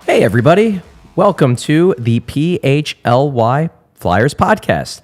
Hey, everybody. Welcome to the PHLY Flyers podcast.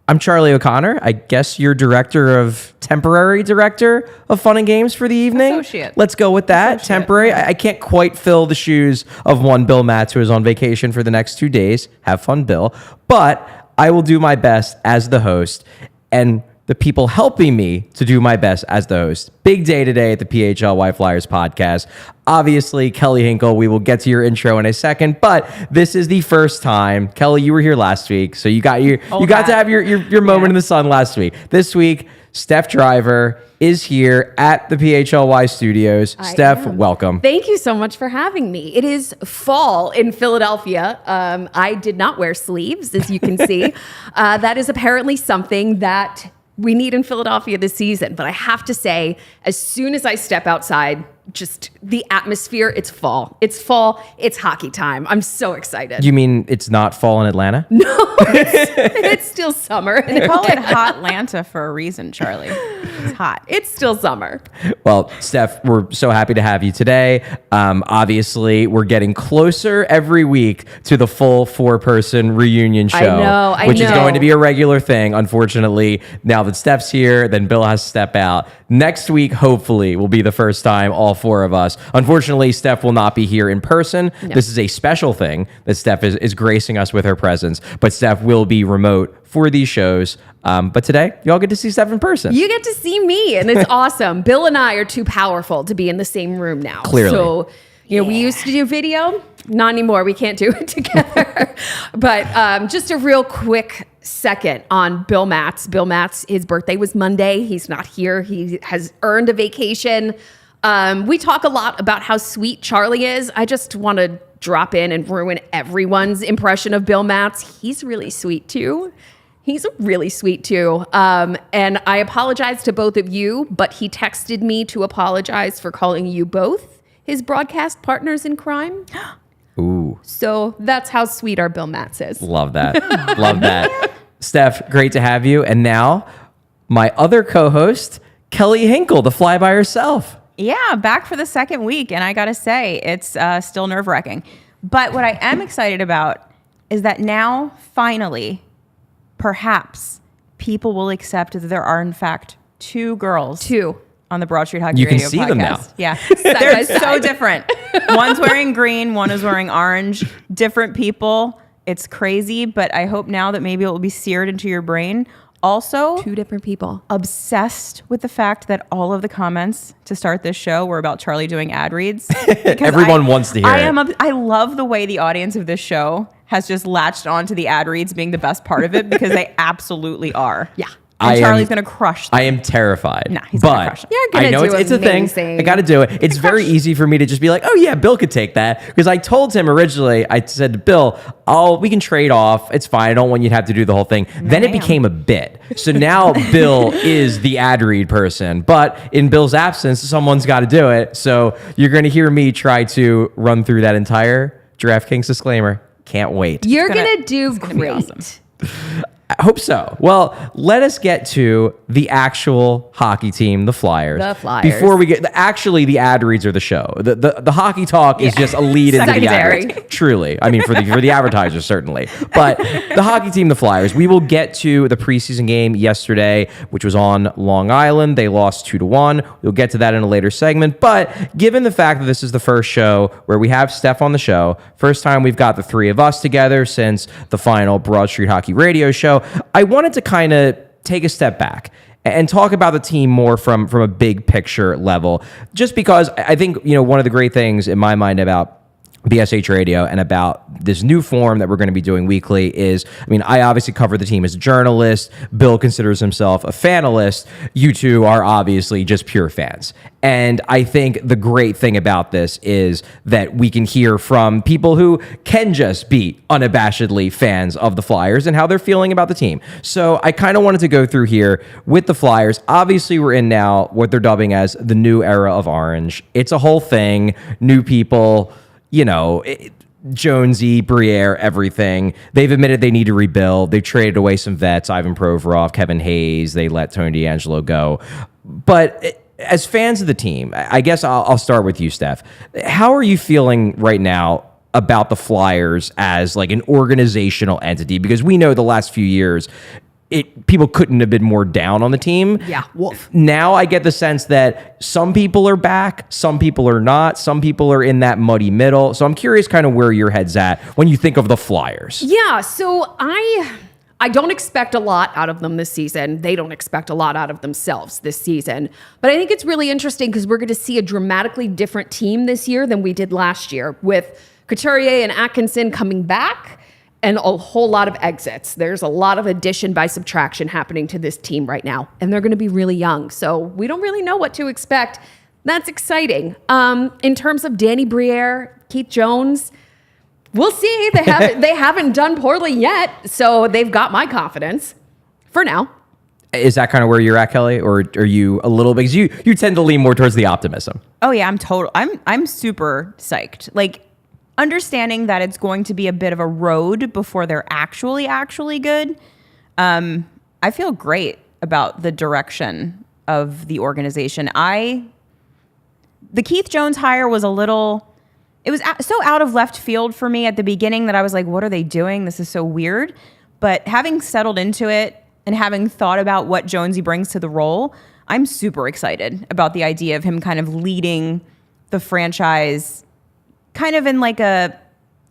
I'm Charlie O'Connor. I guess you're temporary director of fun and games for the evening. Associate. Let's go with that. Temporary. I can't quite fill the shoes of one Bill Matz who is on vacation for the next 2 days. Have fun, Bill. But I will do my best as the host, and the people helping me to do my best as the host. Big day today at the PHLY Flyers podcast. Obviously, Kelly Hinkle, we will get to your intro in a second, but this is the first time. Kelly, you were here last week, so you got to have your moment in the sun last week. This week, Steph Driver is here at the PHLY studios. Steph, welcome. Thank you so much for having me. It is fall in Philadelphia. I did not wear sleeves, as you can see. That is apparently something that we need in Philadelphia this season. But I have to say, as soon as I step outside, just the atmosphere, it's fall. It's fall. It's hockey time. I'm so excited. You mean it's not fall in Atlanta? No, it's still summer. They call it Hot Atlanta for a reason, Charlie. It's hot. It's still summer. Well, Steph, we're so happy to have you today. Obviously, we're getting closer every week to the full 4-person reunion show. Which is going to be a regular thing. Unfortunately, now that Steph's here, then Bill has to step out. Next week, hopefully, will be the first time all 4 of us. Unfortunately, Steph will not be here in person. No. This is a special thing that Steph is gracing us with her presence, but Steph will be remote for these shows. But today, y'all get to see Steph in person. You get to see me, and it's awesome. Bill and I are too powerful to be in the same room now. Clearly. So, we used to do video. Not anymore. We can't do it together. But just a real quick second on Bill Matz. Bill Matz, his birthday was Monday. He's not here. He has earned a vacation. We talk a lot about how sweet Charlie is. I just want to drop in and ruin everyone's impression of Bill Matz. He's really sweet too. And I apologize to both of you, but he texted me to apologize for calling you both his broadcast partners in crime. Ooh. So that's how sweet our Bill Matz is. Love that. Love that. Steph, great to have you. And now, my other co-host, Kelly Hinkle, the fly by herself. Yeah, back for the second week. And I got to say, it's still nerve-wracking. But what I am excited about is that now, finally, perhaps people will accept that there are, in fact, 2 girls. 2. On the Broad Street Hockey Radio podcast. You can see them now. Yeah. They're so different. One's wearing green, one is wearing orange. Different people. It's crazy, but I hope now that maybe it will be seared into your brain. Also, 2 different people. Obsessed with the fact that all of the comments to start this show were about Charlie doing ad reads. Everyone wants to hear it. I love the way the audience of this show has just latched onto the ad reads being the best part of it because they absolutely are. Yeah. And Charlie's going to crush them. I am terrified. Nah, he's going to crush them. You're going to do it's a thing. I got to do it. It's very easy for me to just be like, oh yeah, Bill could take that. Because I told him originally, I said to Bill, we can trade off. It's fine. I don't want you to have to do the whole thing. Then it became a bit. So now Bill is the ad read person. But in Bill's absence, someone's got to do it. So you're going to hear me try to run through that entire DraftKings disclaimer. Can't wait. You're going to do great. Awesome. I hope so. Well, let us get to the actual hockey team, the Flyers. The Flyers. Before we get the ad reads are the show. The hockey talk is just a lead into the ad reads. Truly, I mean for the advertisers certainly. But the hockey team, the Flyers. We will get to the preseason game yesterday, which was on Long Island. They lost 2-1. We'll get to that in a later segment. But given the fact that this is the first show where we have Steph on the show, first time we've got the 3 of us together since the final Broad Street Hockey Radio show. I wanted to kind of take a step back and talk about the team more from a big picture level, just because I think, one of the great things in my mind about BSH Radio and about this new form that we're going to be doing weekly is, I mean, I obviously cover the team as a journalist. Bill considers himself a fanalist. You two are obviously just pure fans. And I think the great thing about this is that we can hear from people who can just be unabashedly fans of the Flyers and how they're feeling about the team. So I kind of wanted to go through here with the Flyers. Obviously, we're in now what they're dubbing as the new era of orange. It's a whole thing. New people, you know, Jonesy, Briere, everything. They've admitted they need to rebuild. They've traded away some vets, Ivan Provorov, Kevin Hayes. They let Tony DeAngelo go. But as fans of the team, I guess I'll start with you, Steph. How are you feeling right now about the Flyers as like an organizational entity? Because we know the last few years, people couldn't have been more down on the team. Yeah, wolf. Now I get the sense that some people are back, some people are not, some people are in that muddy middle. So I'm curious kind of where your head's at when you think of the Flyers. Yeah, so I don't expect a lot out of them this season. They don't expect a lot out of themselves this season. But I think it's really interesting because we're going to see a dramatically different team this year than we did last year, with Couturier and Atkinson coming back and a whole lot of exits. There's a lot of addition by subtraction happening to this team right now, and they're going to be really young. So we don't really know what to expect. That's exciting. In terms of Danny Briere, Keith Jones, we'll see. They haven't done poorly yet, so they've got my confidence for now. Is that kind of where you're at, Kelly, or are you a little bit? Because you tend to lean more towards the optimism. Oh yeah, I'm super psyched. Like, understanding that it's going to be a bit of a road before they're actually good. I feel great about the direction of the organization. The Keith Jones hire was it was so out of left field for me at the beginning that I was like, what are they doing? This is so weird. But having settled into it and having thought about what Jonesy brings to the role, I'm super excited about the idea of him kind of leading the franchise kind of in like a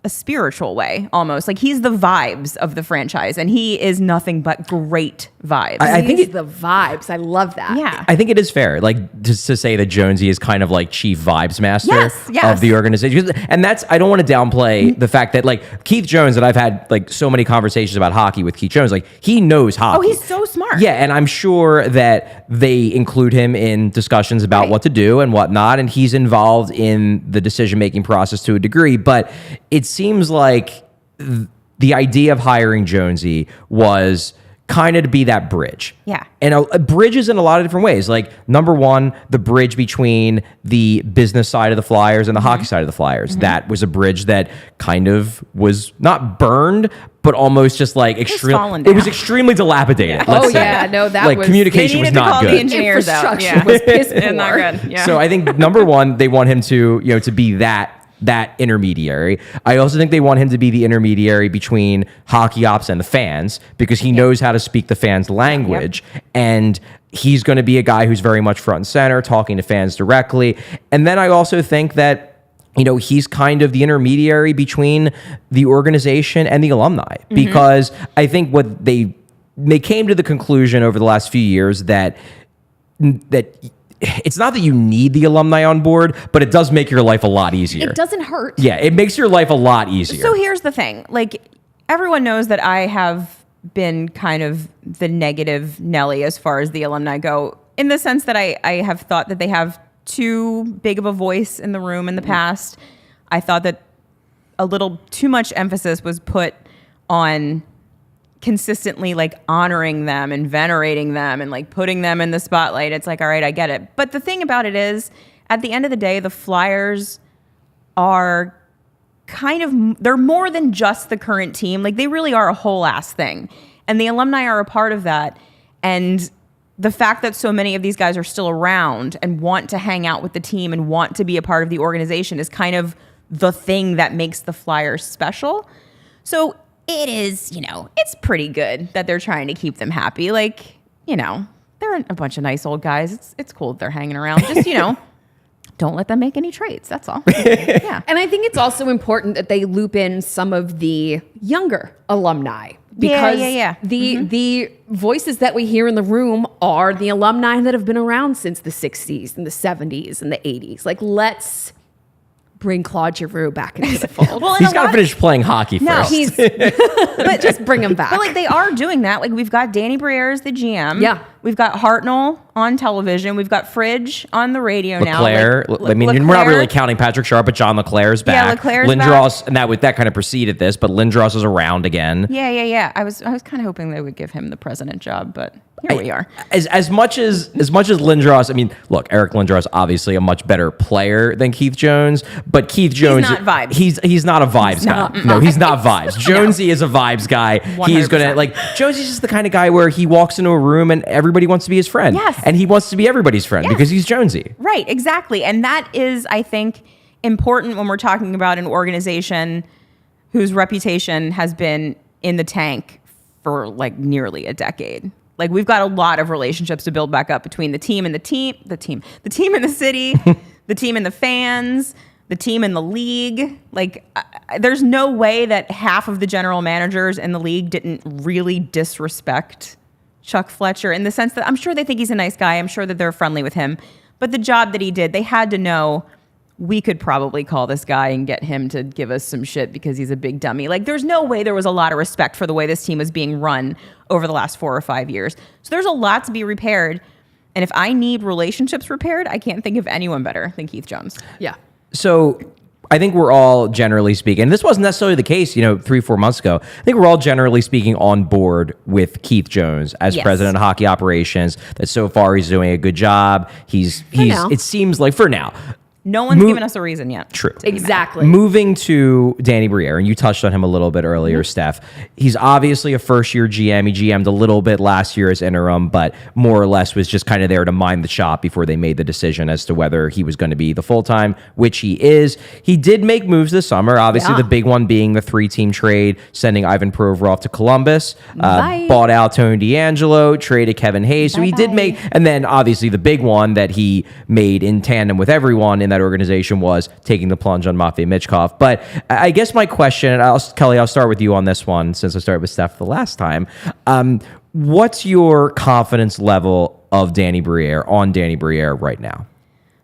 spiritual way, almost. Like, he's the vibes of the franchise, and he is nothing but great vibes. I think He's the vibes. I love that. Yeah. I think it is fair, like, just to say that Jonesy is kind of like chief vibes master Yes. of the organization. And I don't want to downplay the fact that, like, Keith Jones, and I've had like so many conversations about hockey with Keith Jones, like, he knows hockey. Oh, he's so smart. Yeah, and I'm sure that they include him in discussions about what to do and whatnot, and he's involved in the decision-making process to a degree, but it seems like the idea of hiring Jonesy was kind of to be that bridge. Yeah. And a bridge is in a lot of different ways. Like, number one, the bridge between the business side of the Flyers and the hockey side of the Flyers. That was a bridge that kind of was not burned, but almost just like it was extremely dilapidated. Oh yeah, no, that like was communication was not good. The engineers out. Infrastructure was piss poor. Not good. Yeah. So I think number one, they want him to be that intermediary. I also think they want him to be the intermediary between hockey ops and the fans, because he knows how to speak the fans' language. And he's going to be a guy who's very much front and center, talking to fans directly. And then I also think that, he's kind of the intermediary between the organization and the alumni, because I think what they came to the conclusion over the last few years that it's not that you need the alumni on board, but it does make your life a lot easier. It doesn't hurt. Yeah, it makes your life a lot easier. So here's the thing. Like, everyone knows that I have been kind of the negative Nelly as far as the alumni go, in the sense that I have thought that they have too big of a voice in the room in the past. I thought that a little too much emphasis was put on consistently like honoring them and venerating them and like putting them in the spotlight. It's like, all right, I get it. But the thing about it is, at the end of the day, the Flyers are they're more than just the current team. Like, they really are a whole ass thing. And the alumni are a part of that. And the fact that so many of these guys are still around and want to hang out with the team and want to be a part of the organization is kind of the thing that makes the Flyers special. So it is, it's pretty good that they're trying to keep them happy. Like, they're a bunch of nice old guys. It's cool that they're hanging around. Just, don't let them make any trades. That's all. Yeah. And I think it's also important that they loop in some of the younger alumni, because the voices that we hear in the room are the alumni that have been around since the 60s and the 70s and the 80s. Like, let's bring Claude Giroux back into the fold. Well, He's got to finish playing hockey first. He's, but just bring him back. But like they are doing that. Like we've got Danny Briere as the GM. Yeah. We've got Hartnell on television. We've got Fridge on the radio now. Leclerc. Like, I mean, we're not really counting Patrick Sharp, but John Leclerc's back. Yeah, Leclerc's Lindros, and that kind of preceded this, but Lindros is around again. Yeah. I was kind of hoping they would give him the president job, but here we are. As much as Lindros, I mean, look, Eric Lindros obviously a much better player than Keith Jones, but Keith Jones, not vibes. He's not a vibes guy. No, he's not vibes. Jonesy is a vibes guy. 100%. He's gonna Jonesy's just the kind of guy where he walks into a room and everybody wants to be his friend. Yes. And he wants to be everybody's friend because he's Jonesy. Right, exactly. And that is, I think, important when we're talking about an organization whose reputation has been in the tank for like nearly a decade. Like we've got a lot of relationships to build back up between the team and the team and the city, the team and the fans, the team and the league. Like there's no way that half of the general managers in the league didn't really disrespect Chuck Fletcher in the sense that I'm sure they think he's a nice guy. I'm sure that they're friendly with him. But the job that he did, they had to know we could probably call this guy and get him to give us some shit because he's a big dummy. Like there's no way there was a lot of respect for the way this team was being run over the last 4 or 5 years. So there's a lot to be repaired. And if I need relationships repaired, I can't think of anyone better than Keith Jones. Yeah. So I think we're all generally speaking, and this wasn't necessarily the case, 3-4 months ago. I think we're all generally speaking on board with Keith Jones as president of hockey operations, that so far he's doing a good job. It seems like for now. No one's given us a reason yet. True. Exactly. Moving to Danny Briere, and you touched on him a little bit earlier, Steph. He's obviously a first-year GM. He GM'd a little bit last year as interim, but more or less was just kind of there to mind the shop before they made the decision as to whether he was going to be the full-time, which he is. He did make moves this summer, obviously the big one being the 3-team trade, sending Ivan Provorov to Columbus, bought out Tony DeAngelo, traded Kevin Hayes. So he did make, and then obviously the big one that he made in tandem with everyone in that organization was taking the plunge on Matvei Michkov. But I guess my question, and Kelly, I'll start with you on this one since I started with Steph the last time. What's your confidence level of Danny Briere right now?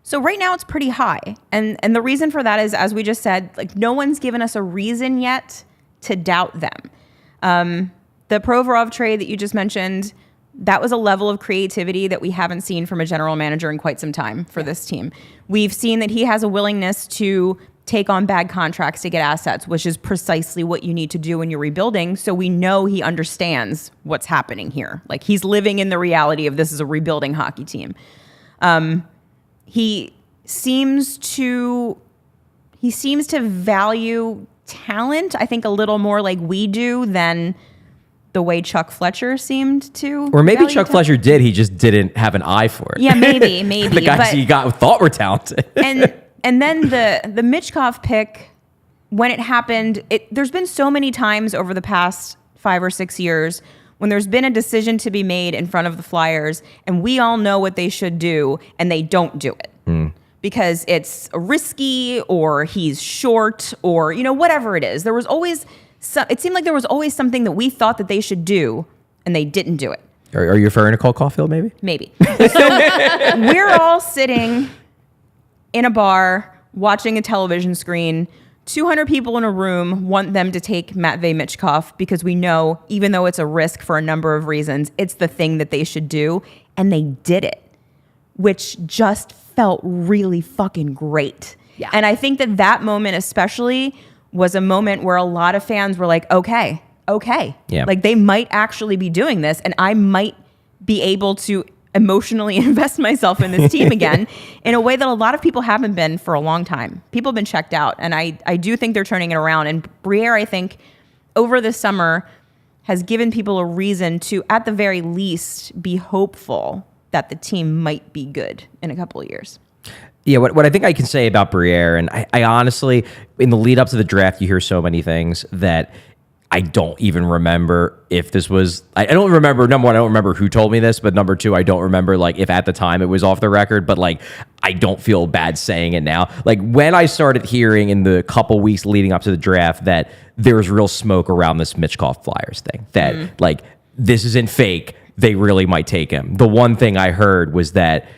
So right now it's pretty high. And the reason for that is, as we just said, like no one's given us a reason yet to doubt them. The Provorov trade that you just mentioned, that was a level of creativity that we haven't seen from a general manager in quite some time for this team. We've seen that he has a willingness to take on bad contracts to get assets, which is precisely what you need to do when you're rebuilding. So we know he understands what's happening here. Like he's living in the reality of this is a rebuilding hockey team. He seems to value talent, I think, a little more like we do than the way Chuck Fletcher seemed to. Or maybe Chuck Fletcher did. He just didn't have an eye for it. Yeah, maybe. The guys he thought were talented. and then the Michkov pick, when it happened, there's been so many times over the past 5 or 6 years when there's been a decision to be made in front of the Flyers, and we all know what they should do, and they don't do it. Because it's risky, or he's short, or whatever it is. There was always it seemed like there was always something that we thought that they should do, and they didn't do it. Are you referring to Cole Caulfield, maybe? Maybe. So we're all sitting in a bar, watching a television screen. 200 people in a room want them to take Matvei Michkov because we know, even though it's a risk for a number of reasons, it's the thing that they should do, and they did it, which just felt really fucking great. Yeah. And I think that moment especially was a moment where a lot of fans were like, okay. Yeah. Like they might actually be doing this, and I might be able to emotionally invest myself in this team again in a way that a lot of people haven't been for a long time. People have been checked out, and I do think they're turning it around. And Briere, I think, over this summer has given people a reason to, at the very least, be hopeful that the team might be good in a couple of years. Yeah, what I think I can say about Briere, and I honestly, in the lead up to the draft, you hear so many things that I don't even remember if this was, I don't remember, number one, I don't remember who told me this, but number two, I don't remember like if at the time it was off the record, but like, I don't feel bad saying it now. Like when I started hearing in the couple weeks leading up to the draft that there was real smoke around this Michkov Flyers thing, that like, this isn't fake, they really might take him. The one thing I heard was that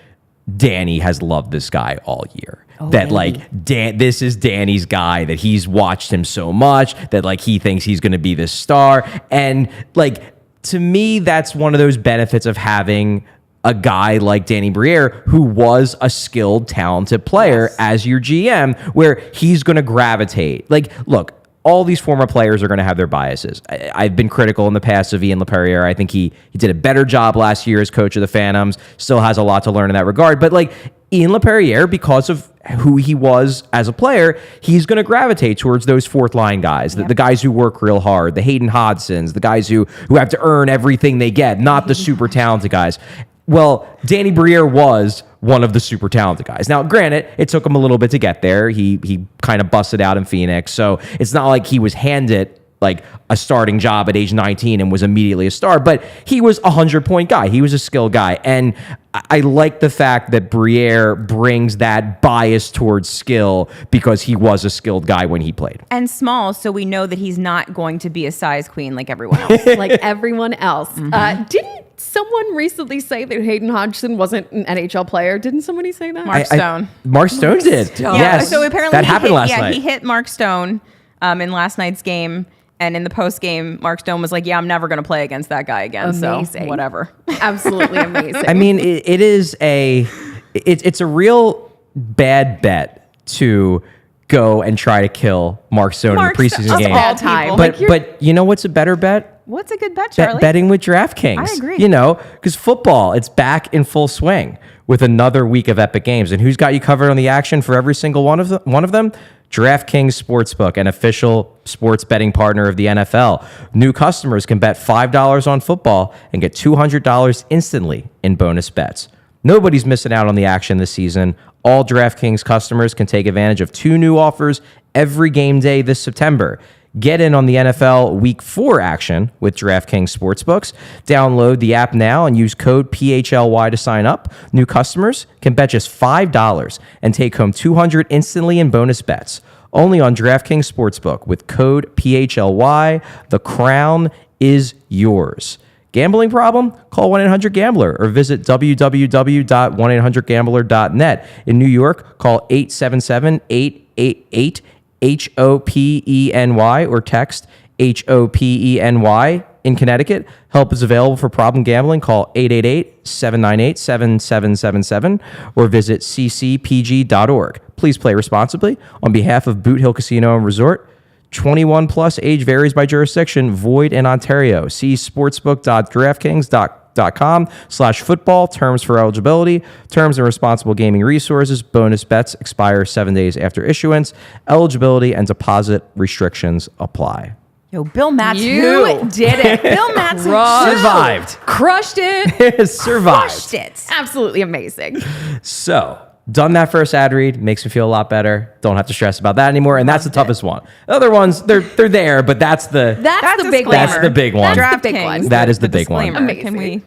Danny has loved this guy all year. that like this is Danny's guy, that he's watched him so much that like he thinks he's going to be this star. And like, to me, that's one of those benefits of having a guy like Danny Briere, who was a skilled, talented player as your GM, where he's going to gravitate. Like, look, all these former players are going to have their biases. I've been critical in the past of Ian LaPerriere. I think he did a better job last year as coach of the Phantoms. Still has a lot to learn in that regard. But like Ian LaPerriere, because of who he was as a player, he's going to gravitate towards those fourth line guys, the guys who work real hard, the Hayden Hodsons, the guys who have to earn everything they get, not the super talented guys. Well, Danny Briere was one of the super talented guys. Now, granted, it took him a little bit to get there. He kind of busted out in Phoenix. So it's not like he was handed like a starting job at age 19 and was immediately a star, but he was a 100-point guy. He was a skilled guy. And I like the fact that Briere brings that bias towards skill because he was a skilled guy when he played. And small, so we know that he's not going to be a size queen like everyone else. Like everyone else. Didn't someone recently say that Hayden Hodgson wasn't an NHL player? Didn't somebody say that? Mark Stone. Mark Stone did. Stone. Yes. So apparently that happened last night. he hit Mark Stone in last night's game. And in the post game, Mark Stone was like, "Yeah, I'm never going to play against that guy again." Amazing. So whatever. Absolutely amazing. I mean, it's a real bad bet to go and try to kill Mark Stone in the preseason game. All time. But you know what's a better bet? What's a good bet, Charlie? Betting with DraftKings. I agree. You know, because football, it's back in full swing with another week of epic games. And who's got you covered on the action for every single one of them? DraftKings Sportsbook, an official sports betting partner of the NFL. New customers can bet $5 on football and get $200 instantly in bonus bets. Nobody's missing out on the action this season. All DraftKings customers can take advantage of 2 new offers every game day this September. Get in on the NFL Week 4 action with DraftKings Sportsbooks. Download the app now and use code PHLY to sign up. New customers can bet just $5 and take home $200 instantly in bonus bets. Only on DraftKings Sportsbook with code PHLY. The crown is yours. Gambling problem? Call 1-800-GAMBLER or visit www.1800gambler.net. In New York, call 877-888 HOPENY or text HOPENY. In Connecticut, help is available for problem gambling. Call 888-798-7777 or visit ccpg.org. Please play responsibly. On behalf of Boot Hill Casino and Resort, 21 plus, age varies by jurisdiction, void in Ontario. See sportsbook.draftkings.com/football. Terms for eligibility, terms and responsible gaming resources. Bonus bets expire 7 days after issuance. Eligibility and deposit restrictions apply. Yo, Bill Matz, you did it. Bill Matz Survived. Crushed it. Survived. crushed it. Absolutely amazing. So, done that first ad read. Makes me feel a lot better. Don't have to stress about that anymore. And that's the toughest one. The other ones, they're there, but that's the big one. That's the big one. That's the big one. That is the big one. Amazing. Can we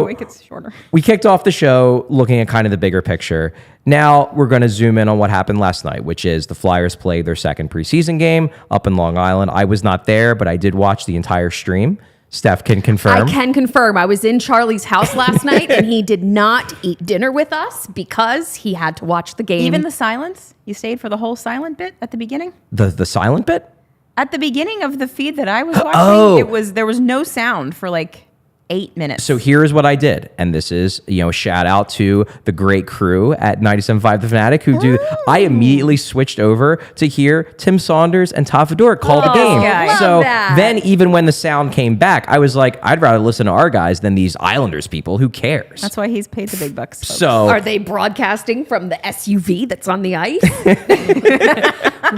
make it shorter? We kicked off the show looking at kind of the bigger picture. Now we're going to zoom in on what happened last night, which is the Flyers played their second preseason game up in Long Island. I was not there, but I did watch the entire stream. Steph can confirm. I can confirm. I was in Charlie's house last night, and he did not eat dinner with us because he had to watch the game. Even the silence? You stayed for the whole silent bit at the beginning? The silent bit? At the beginning of the feed that I was watching, there was no sound for like 8 minutes. So here's what I did. And this is, shout out to the great crew at 97.5 The Fanatic who do. I immediately switched over to hear Tim Saunders and Todd Fedor call the game. Love So that. then even when the sound came back, I was like, I'd rather listen to our guys than these Islanders people. Who cares? That's why he's paid the big bucks. Folks. So Are they broadcasting from the SUV that's on the ice?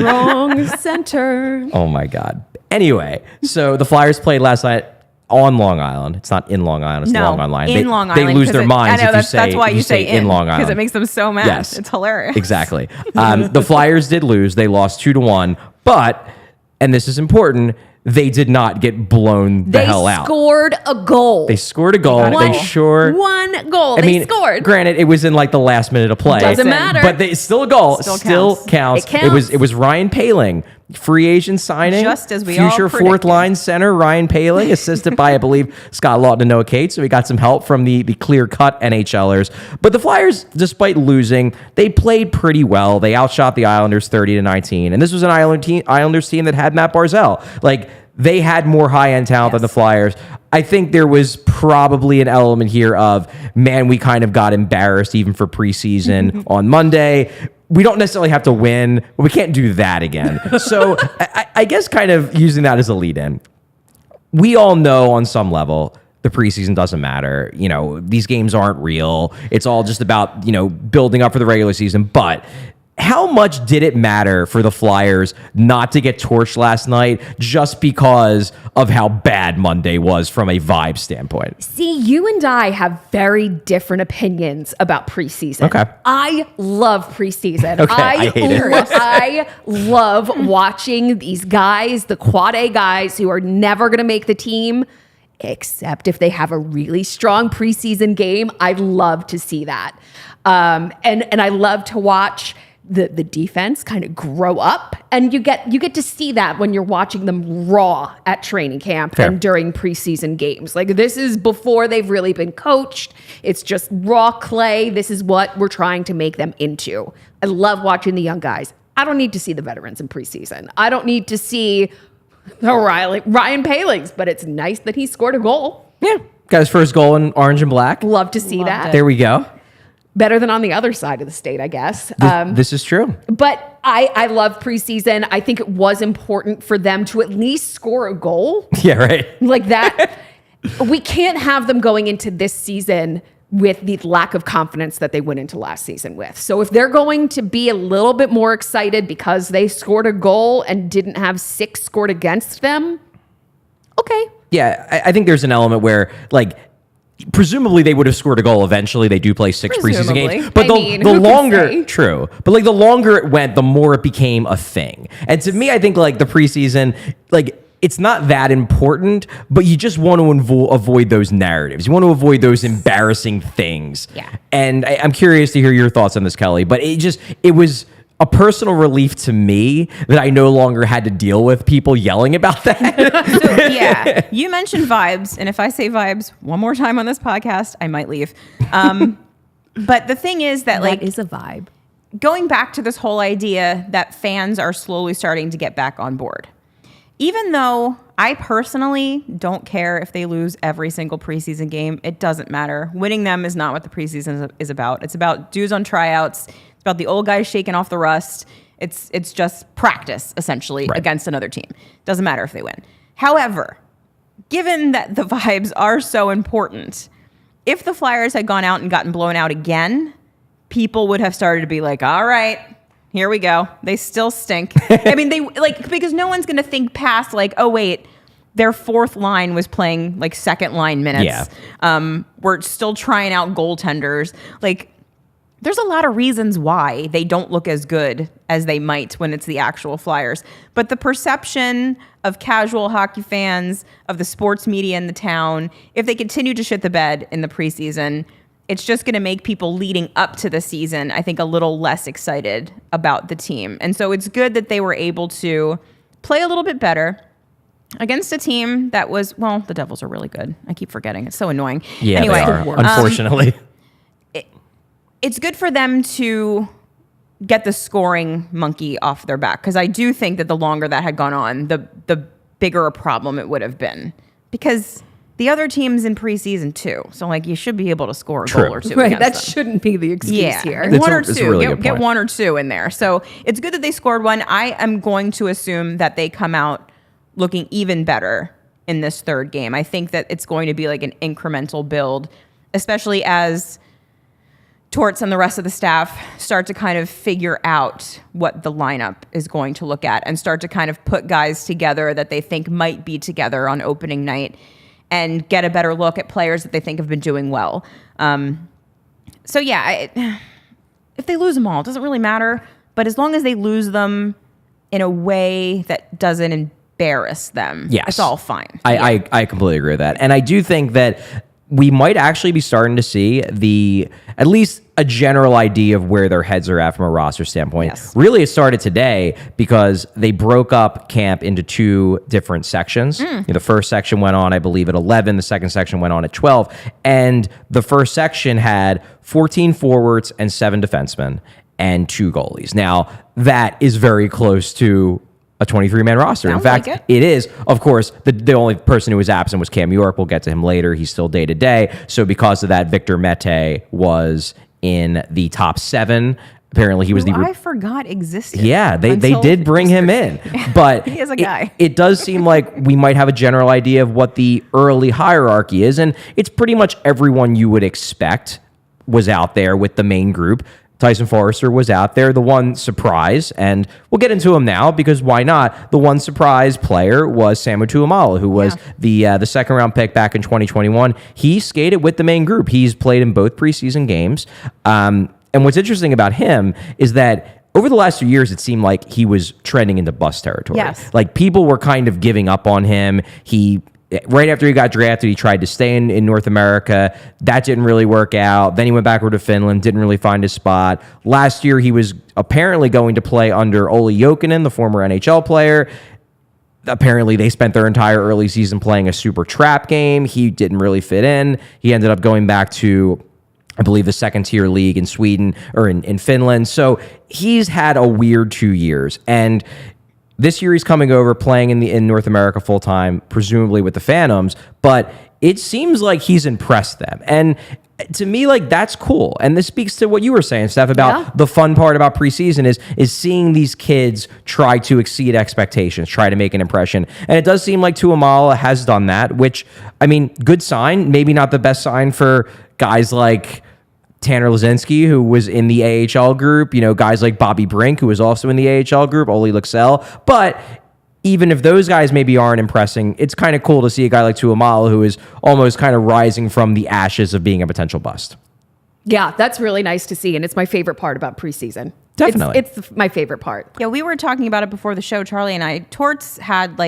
Wrong center. oh my God. Anyway, so the Flyers played last night on Long Island. It's not in Long Island. It's Long Island. In Long Island. They lose their minds I know, if you say that's why you say in Long Island. because it makes them so mad. Yes. It's hilarious. Exactly. The Flyers did lose. They lost 2-1, but, and this is important, they did not get blown the hell out. They scored a goal. They scored a goal. One They sure. One goal. I They mean, scored. Granted, it was in like the last minute of play. Doesn't matter. But it's still a goal. Still Still counts. It counts. It was Ryan Poehling free agent signing. Just as we all future predicted. fourth line center Ryan Poehling, assisted by, I believe, Scott Lawton and Noah Cates. So we got some help from the clear-cut NHLers. But the Flyers, despite losing, they played pretty well. They outshot the Islanders 30-19. And this was an Islanders team that had Matt Barzal. Like, they had more high-end talent than the Flyers. I think there was probably an element here of, man, we kind of got embarrassed even for preseason on Monday. We don't necessarily have to win, but we can't do that again. So I guess kind of using that as a lead-in. We all know on some level the preseason doesn't matter. You know, these games aren't real. It's all just about, you know, building up for the regular season. But how much did it matter for the Flyers not to get torched last night just because of how bad Monday was from a vibe standpoint? See, you and I have very different opinions about preseason. Okay. I love preseason. Okay, I hate it. I love watching these guys, the quad A guys who are never going to make the team, except if they have a really strong preseason game. I love to see that. And I love to watch the defense kind of grow up, and you get to see that when you're watching them raw at training camp Fair. and during preseason games. Like, this is before they've really been coached. It's just raw clay. This is what we're trying to make them into. I love watching the young guys. I don't need to see the veterans in preseason. I don't need to see Ryan Poehling's, but it's nice that he scored a goal. Yeah. Got his first goal in orange and black. Love to see that. There we go. Better than on the other side of the state, I guess. This is true. But I love preseason. I think it was important for them to at least score a goal. Yeah, right. Like that. We can't have them going into this season with the lack of confidence that they went into last season with. So if they're going to be a little bit more excited because they scored a goal and didn't have 6 scored against them, okay. Yeah, I think there's an element where, like, presumably they would have scored a goal eventually. They do play 6 preseason Presumably. games. But I the mean, who can longer, say? true. But like the longer it went, the more it became a thing. And to me, I think like the preseason, like, it's not that important, but you just want to avoid those narratives. You want to avoid those embarrassing things. Yeah. And I'm curious to hear your thoughts on this, Kelly. But it was a personal relief to me that I no longer had to deal with people yelling about that. So, yeah, you mentioned vibes, and if I say vibes one more time on this podcast, I might leave. But the thing is that, like, That is a vibe. going back to this whole idea that fans are slowly starting to get back on board. Even though I personally don't care if they lose every single preseason game, it doesn't matter. Winning them is not what the preseason is about. It's about dudes on tryouts. It's about the old guys shaking off the rust. It's just practice, essentially, Right. against another team. Doesn't matter if they win. However, given that the vibes are so important, if the Flyers had gone out and gotten blown out again, people would have started to be like, all right, here we go. They still stink. I mean, because no one's going to think past like, oh, wait, their fourth line was playing like second line minutes. Yeah. We're still trying out goaltenders. Like, there's a lot of reasons why they don't look as good as they might when it's the actual Flyers. But the perception of casual hockey fans, of the sports media in the town, if they continue to shit the bed in the preseason, it's just going to make people leading up to the season, I think, a little less excited about the team. And so it's good that they were able to play a little bit better against a team that was, well, the Devils are really good. I keep forgetting. It's so annoying. Yeah, anyway, they are, unfortunately. It's good for them to get the scoring monkey off their back, because I do think that the longer that had gone on, the bigger a problem it would have been, because the other team's in preseason too. So like, you should be able to score a goal or two. Right. That against them. shouldn't be the excuse Yeah, here. That's one or it's a two. really good Get point. one or two in there. So it's good that they scored one. I am going to assume that they come out looking even better in this third game. I think that it's going to be like an incremental build, especially as Torts and the rest of the staff start to kind of figure out what the lineup is going to look at and start to kind of put guys together that they think might be together on opening night and get a better look at players that they think have been doing well. So yeah, if they lose them all, it doesn't really matter. But as long as they lose them in a way that doesn't embarrass them, Yes. it's all fine. I completely agree with that. And I do think that we might actually be starting to see at least a general idea of where their heads are at from a roster standpoint. Yes. Really, it started today because they broke up camp into 2 different sections. The first section went on, I believe, at 11. The second section went on at 12. And the first section had 14 forwards and 7 defensemen and 2 goalies. Now, that is very close to a 23-man roster. Sounds In fact, like it is. Of course, the only person who was absent was Cam York. We'll get to him later. He's still day-to-day. So because of that, Victor Mete was in the top 7. Apparently, he was I forgot existed. Yeah, they did bring him in. But he is a guy. It does seem like we might have a general idea of what the early hierarchy is. And it's pretty much everyone you would expect was out there with the main group. Tyson Forrester was out there, the one surprise, and we'll get into him now because why not? The one surprise player was Samu Tuamala, who was the second round pick back in 2021. He skated with the main group. He's played in both preseason games. And what's interesting about him is that over the last 2 years, it seemed like he was trending into bust territory. Yes. Like people were kind of giving up on him. Right after he got drafted, he tried to stay in North America. That didn't really work out. Then he went backward to Finland, didn't really find his spot. Last year, he was apparently going to play under Olli Jokinen, the former NHL player. Apparently, they spent their entire early season playing a super trap game. He didn't really fit in. He ended up going back to, I believe, the second-tier league in Sweden or in Finland. So he's had a weird 2 years. And this year he's coming over, playing in North America full time, presumably with the Phantoms, but it seems like he's impressed them. And to me, like, that's cool. And this speaks to what you were saying, Steph, about the fun part about preseason is seeing these kids try to exceed expectations, try to make an impression. And it does seem like Tuamala has done that, which, I mean, good sign. Maybe not the best sign for guys like Tanner Lazinski, who was in the AHL group, guys like Bobby Brink, who was also in the AHL group, Oli Luxell. But even if those guys maybe aren't impressing, it's kind of cool to see a guy like Tuamala who is almost kind of rising from the ashes of being a potential bust. Yeah, that's really nice to see. And it's my favorite part about preseason. Definitely. It's my favorite part. Yeah, we were talking about it before the show, Charlie and I. Torts had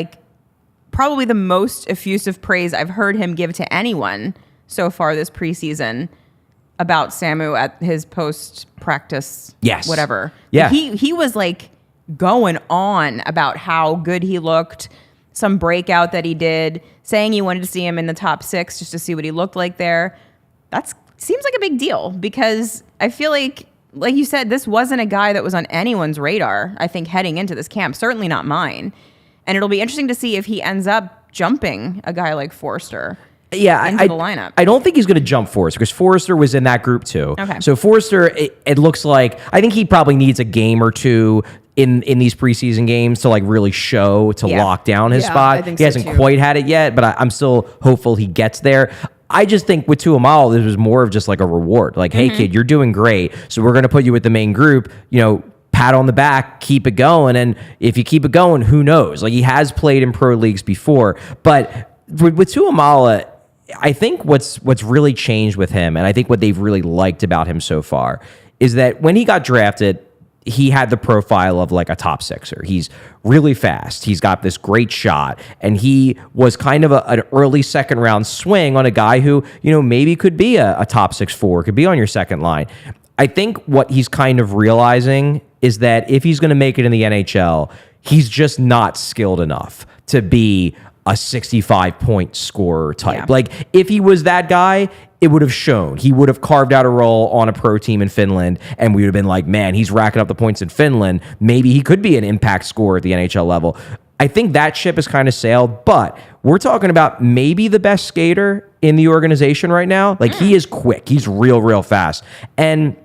probably the most effusive praise I've heard him give to anyone so far this preseason about Samu at his post-practice, whatever. Yeah. He was going on about how good he looked, some breakout that he did, saying he wanted to see him in the top 6 just to see what he looked like there. That seems like a big deal because I feel like you said, this wasn't a guy that was on anyone's radar, I think, heading into this camp, certainly not mine. And it'll be interesting to see if he ends up jumping a guy like Forrester. Yeah, into the lineup. I don't think he's going to jump Forrester because Forrester was in that group too. Okay. So Forrester, it looks like, I think he probably needs a game or two in these preseason games to really show, to lock down his spot. I think he so hasn't too. quite had it yet, but I'm still hopeful he gets there. I just think with Tuamala, this was more of just a reward. Hey kid, you're doing great. So we're going to put you with the main group, pat on the back, keep it going. And if you keep it going, who knows? He has played in pro leagues before, but with Tuamala, I think what's really changed with him, and I think what they've really liked about him so far, is that when he got drafted, he had the profile of a top sixer. He's really fast. He's got this great shot, and he was kind of an early second round swing on a guy who, maybe could be a top 6 forward, could be on your second line. I think what he's kind of realizing is that if he's going to make it in the NHL, he's just not skilled enough to be a 65-point scorer type. Yeah. If he was that guy, it would have shown. He would have carved out a role on a pro team in Finland, and we would have been man, he's racking up the points in Finland. Maybe he could be an impact scorer at the NHL level. I think that ship has kind of sailed, but we're talking about maybe the best skater in the organization right now. He is quick. He's real fast. And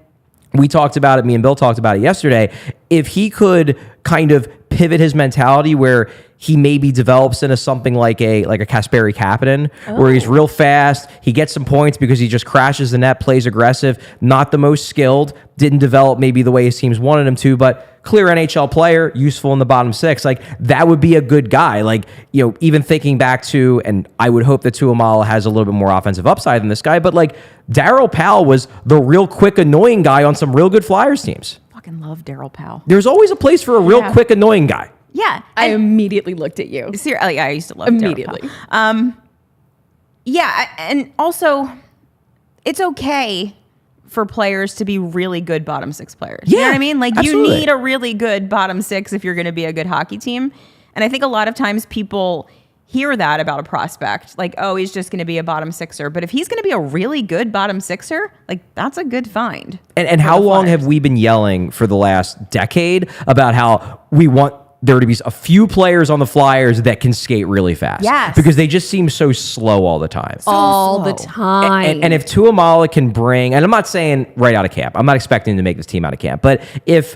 we talked about it, me and Bill talked about it yesterday. If he could kind of pivot his mentality where he maybe develops into something like a Kasperi Kapanen, where he's real fast, he gets some points because he just crashes the net, plays aggressive, not the most skilled, didn't develop maybe the way his teams wanted him to, but clear NHL player, useful in the bottom 6. That would be a good guy. Even thinking back to, and I would hope that Tuamala has a little bit more offensive upside than this guy, but Darryl Powell was the real quick, annoying guy on some real good Flyers teams. Fucking love Darryl Powell. There's always a place for a real quick, annoying guy. Yeah. I immediately looked at you. Seriously, I used to love Immediately. Darryl Powell. Yeah, and also it's okay for players to be really good bottom six players. You know what I mean? Like absolutely. You need a really good bottom six if you're going to be a good hockey team. And I think a lot of times people hear that about a prospect, like, oh, he's just going to be a bottom sixer. But if he's going to be a really good bottom sixer, like that's a good find. And how long have we been yelling for the last decade about how we want there to be a few players on the Flyers that can skate really fast? Yes. Because they just seem so slow all the time. all the time. And if Tuamala can bring, and I'm not saying right out of camp, I'm not expecting to make this team out of camp, but if,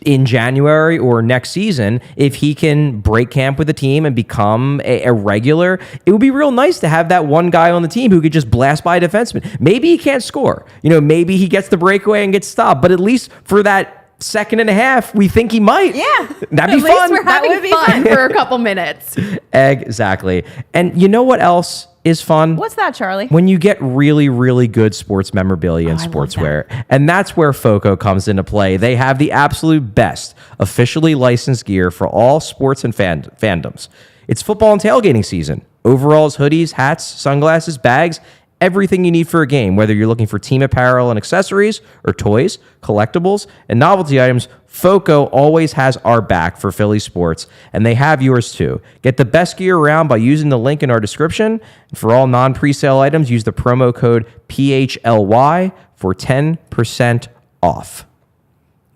in January or next season, if he can break camp with the team and become a regular, it would be real nice to have that one guy on the team who could just blast by a defenseman. Maybe he can't score. Maybe he gets the breakaway and gets stopped, but at least for that second and a half, we think he might. Yeah. That'd be At least fun. we're having fun for a couple minutes. Exactly. And you know what else is fun? What's that, Charlie? When you get really, really good sports memorabilia and I love sportswear. And that's where FOCO comes into play. They have the absolute best officially licensed gear for all sports and fandoms. It's football and tailgating season. Overalls, hoodies, hats, sunglasses, bags, everything you need for a game, whether you're looking for team apparel and accessories or toys, collectibles, and novelty items, FOCO always has our back for Philly sports, and they have yours too. Get the best gear around by using the link in our description. And for all non-presale items, use the promo code PHLY for 10% off.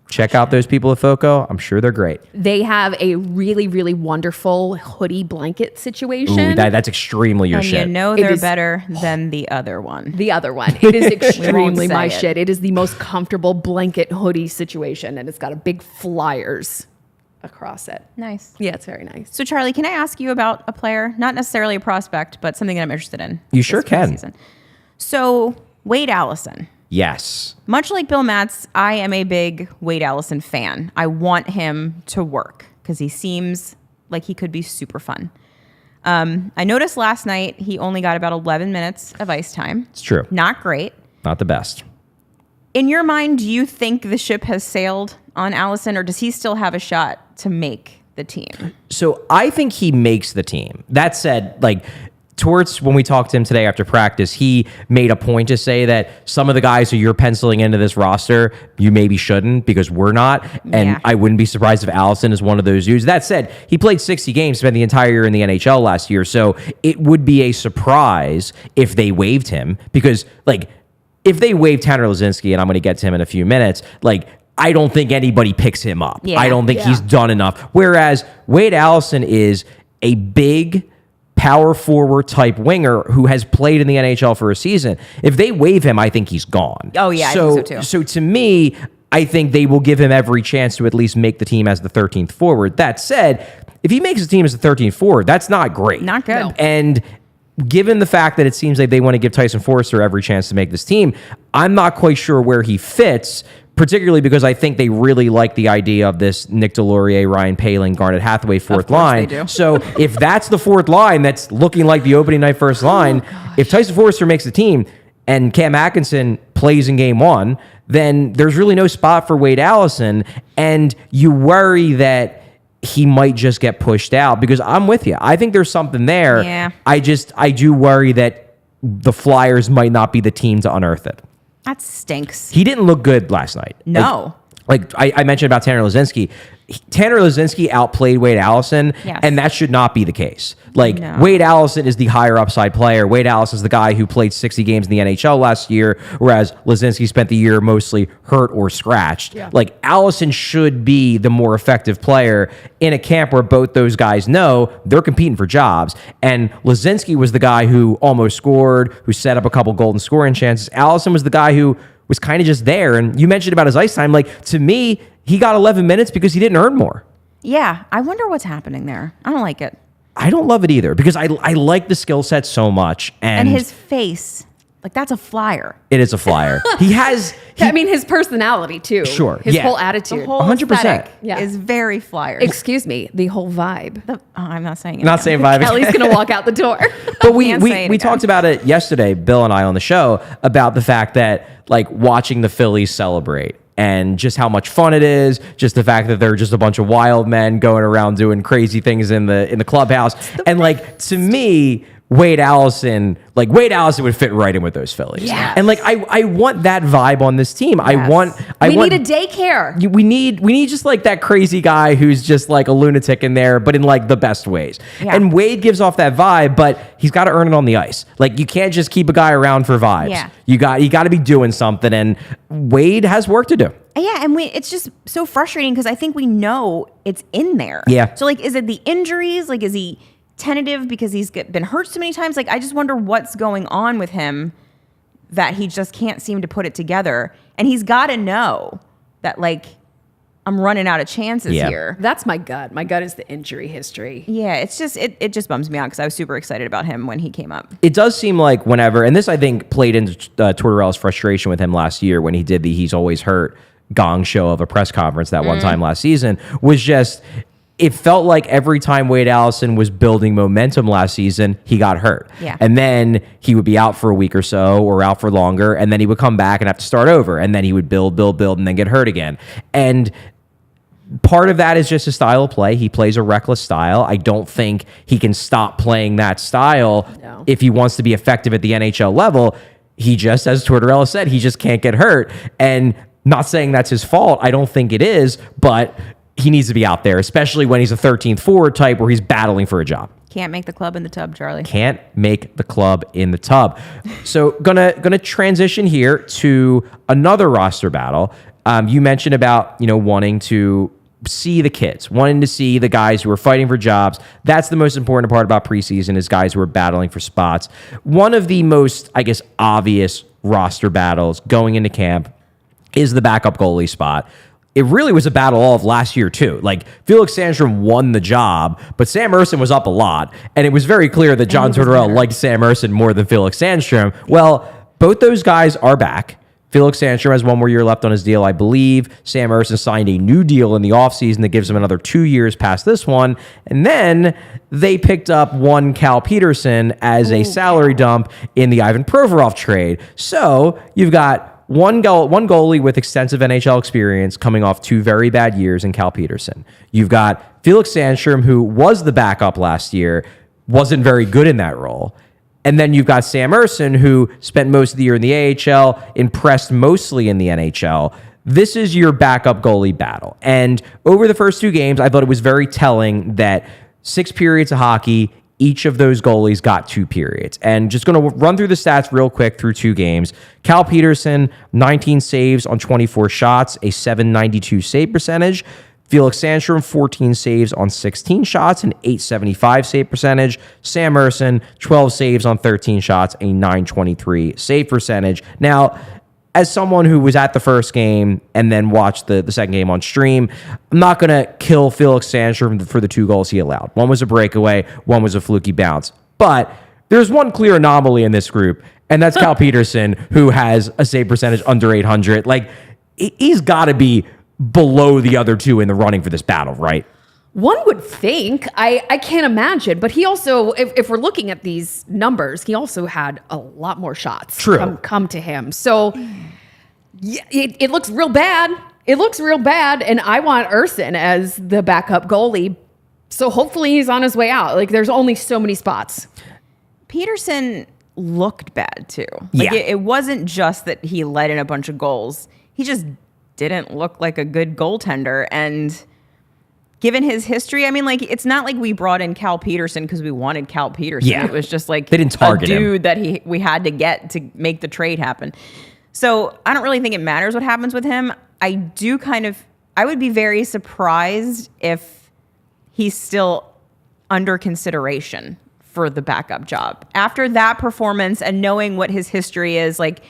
Check out those people at FOCO. I'm sure they're great. They have a really, really wonderful hoodie blanket situation. Ooh, that's extremely your And shit. they're better than the other one. The other one. It is extremely say my it. shit. It is the most comfortable blanket hoodie situation, and it's got a big Flyers across it. Nice. Yeah, it's very nice. So, Charlie, can I ask you about a player? Not necessarily a prospect, but something that I'm interested in. You sure this can. preseason. So, Wade Allison. Yes. Much like Bill Matz, I am a big Wade Allison fan. I want him to work because he seems like he could be super fun. I noticed last night he only got about 11 minutes of ice time. It's true. Not great. Not the best. In your mind, do you think the ship has sailed on Allison, or does he still have a shot to make the team? So I think he makes the team. That said, towards when we talked to him today after practice, he made a point to say that some of the guys who you're penciling into this roster, you maybe shouldn't because we're not. And Yeah. I wouldn't be surprised if Allison is one of those dudes. That said, he played 60 games, spent the entire year in the NHL last year. So it would be a surprise if they waived him because, if they waive Tanner Laczynski, and I'm going to get to him in a few minutes, I don't think anybody picks him up. Yeah. I don't think he's done enough. Whereas Wade Allison is a big power forward type winger who has played in the NHL for a season. If they waive him, I think he's gone. Oh, yeah, I think so too. So to me, I think they will give him every chance to at least make the team as the 13th forward. That said, if he makes the team as the 13th forward, that's not great. Not good. No. And given the fact that it seems like they want to give Tyson Forster every chance to make this team, I'm not quite sure where he fits, particularly because I think they really like the idea of this Nick Delorier, Ryan Poehling, Garnet Hathaway fourth line. they do. So if that's the fourth line that's looking like the opening night first line, if Tyson Forster makes the team and Cam Atkinson plays in game one, then there's really no spot for Wade Allison. And you worry that he might just get pushed out because I'm with you. I think there's something there. Yeah. I do worry that the Flyers might not be the team to unearth it. That stinks. He didn't look good last night. No. Like I mentioned about Tanner Laczynski. Tanner Laczynski outplayed Wade Allison, Yes. and that should not be the case. No. Wade Allison is the higher upside player. Wade Allison is the guy who played 60 games in the NHL last year, whereas Laczynski spent the year mostly hurt or scratched. Yeah. Allison should be the more effective player in a camp where both those guys know they're competing for jobs. And Laczynski was the guy who almost scored, who set up a couple golden scoring chances. Allison was the guy who was kind of just there. And you mentioned about his ice time. To me, he got 11 minutes because he didn't earn more. Yeah. I wonder what's happening there. I don't like it. I don't love it either because I like the skill set so much. And his face, that's a Flyer. It is a Flyer. He has... his personality too. Sure, His yeah. whole The attitude. whole 100%. aesthetic Yeah. is very Flyer. Excuse me, the whole vibe. I'm not saying it. Not saying vibe. Kelly's gonna walk out the door. But we Can't say it we again. talked about it yesterday, Bill and I on the show, about the fact that watching the Phillies celebrate and just how much fun it is, just the fact that they're just a bunch of wild men going around doing crazy things in the clubhouse. And to me, Wade Allison would fit right in with those Phillies. Yes. And like I want that vibe on this team. Yes. We need a daycare. we need just like that crazy guy who's just like a lunatic in there, but in like the best ways. Yeah. And Wade gives off that vibe, but he's got to earn it on the ice. Like you can't just keep a guy around for vibes. Yeah. You got to be doing something, and Wade has work to do. Yeah, and it's just so frustrating because I think we know it's in there. Yeah. So, like, is it the injuries? Like, is he tentative because he's been hurt so many times? Like, I just wonder what's going on with him that he just can't seem to put it together. And he's got to know that, like, I'm running out of chances here. That's my gut. My gut is the injury history. Yeah, it's just, it just bums me out because I was super excited about him when he came up. It does seem like whenever, and this I think played into Tortorella's frustration with him last year when he did the he's always hurt gong show of a press conference that one time last season, was just, it felt like every time Wade Allison was building momentum last season, he got hurt. Yeah. And then he would be out for a week or so or out for longer, and then he would come back and have to start over, and then he would build, and then get hurt again. And part of that is just his style of play. He plays a reckless style. I don't think he can stop playing that style if he wants to be effective at the NHL level. He just, as Tortorella said, he just can't get hurt. And not saying that's his fault. I don't think it is, but he needs to be out there, especially when he's a 13th forward type where he's battling for a job. Can't make the club in the tub, Charlie. Can't make the club in the tub. So gonna transition here to another roster battle. You mentioned about, wanting to see the kids, wanting to see the guys who are fighting for jobs. That's the most important part about preseason, is guys who are battling for spots. One of the most, I guess, obvious roster battles going into camp is the backup goalie spot. It really was a battle all of last year, too. Like, Felix Sandstrom won the job, but Sam Ersson was up a lot, and it was very clear that John Tortorella liked Sam Ersson more than Felix Sandstrom. Well, both those guys are back. Felix Sandstrom has one more year left on his deal, I believe. Sam Ersson signed a new deal in the offseason that gives him another 2 years past this one. And then they picked up one Cal Peterson as a salary dump in the Ivan Provorov trade. So you've got one goalie with extensive NHL experience coming off 2 very bad years in Cal Peterson. You've got Felix Sandstrom, who was the backup last year, wasn't very good in that role. And then you've got Sam Ersson, who spent most of the year in the AHL, impressed mostly in the NHL. This is your backup goalie battle. And over the first 2 games, I thought it was very telling that 6 periods of hockey, each of those goalies got 2 periods. And just going to run through the stats real quick through 2 games. Cal Peterson, 19 saves on 24 shots, a .792 save percentage. Felix Sandstrom, 14 saves on 16 shots, an .875 save percentage. Sam Ersson, 12 saves on 13 shots, a .923 save percentage. Now, as someone who was at the first game and then watched the second game on stream, I'm not going to kill Felix Sandstrom for the 2 goals he allowed. One was a breakaway, one was a fluky bounce. But there's one clear anomaly in this group, and that's Cal Peterson, who has a save percentage under 800. Like, he's got to be below the other 2 in the running for this battle, right? One would think. I can't imagine. But he also, if we're looking at these numbers, he also had a lot more shots come to him. So yeah, it looks real bad. It looks real bad. And I want Ersson as the backup goalie. So hopefully he's on his way out. Like, there's only so many spots. Peterson looked bad, too. Like, it wasn't just that he let in a bunch of goals. He just didn't look like a good goaltender. And given his history, I mean, like, it's not like we brought in Cal Peterson because we wanted Cal Peterson. Yeah. It was just like they didn't target a dude him. that we had to get to make the trade happen. So I don't really think it matters what happens with him. I would be very surprised if he's still under consideration for the backup job. After that performance and knowing what his history is, like,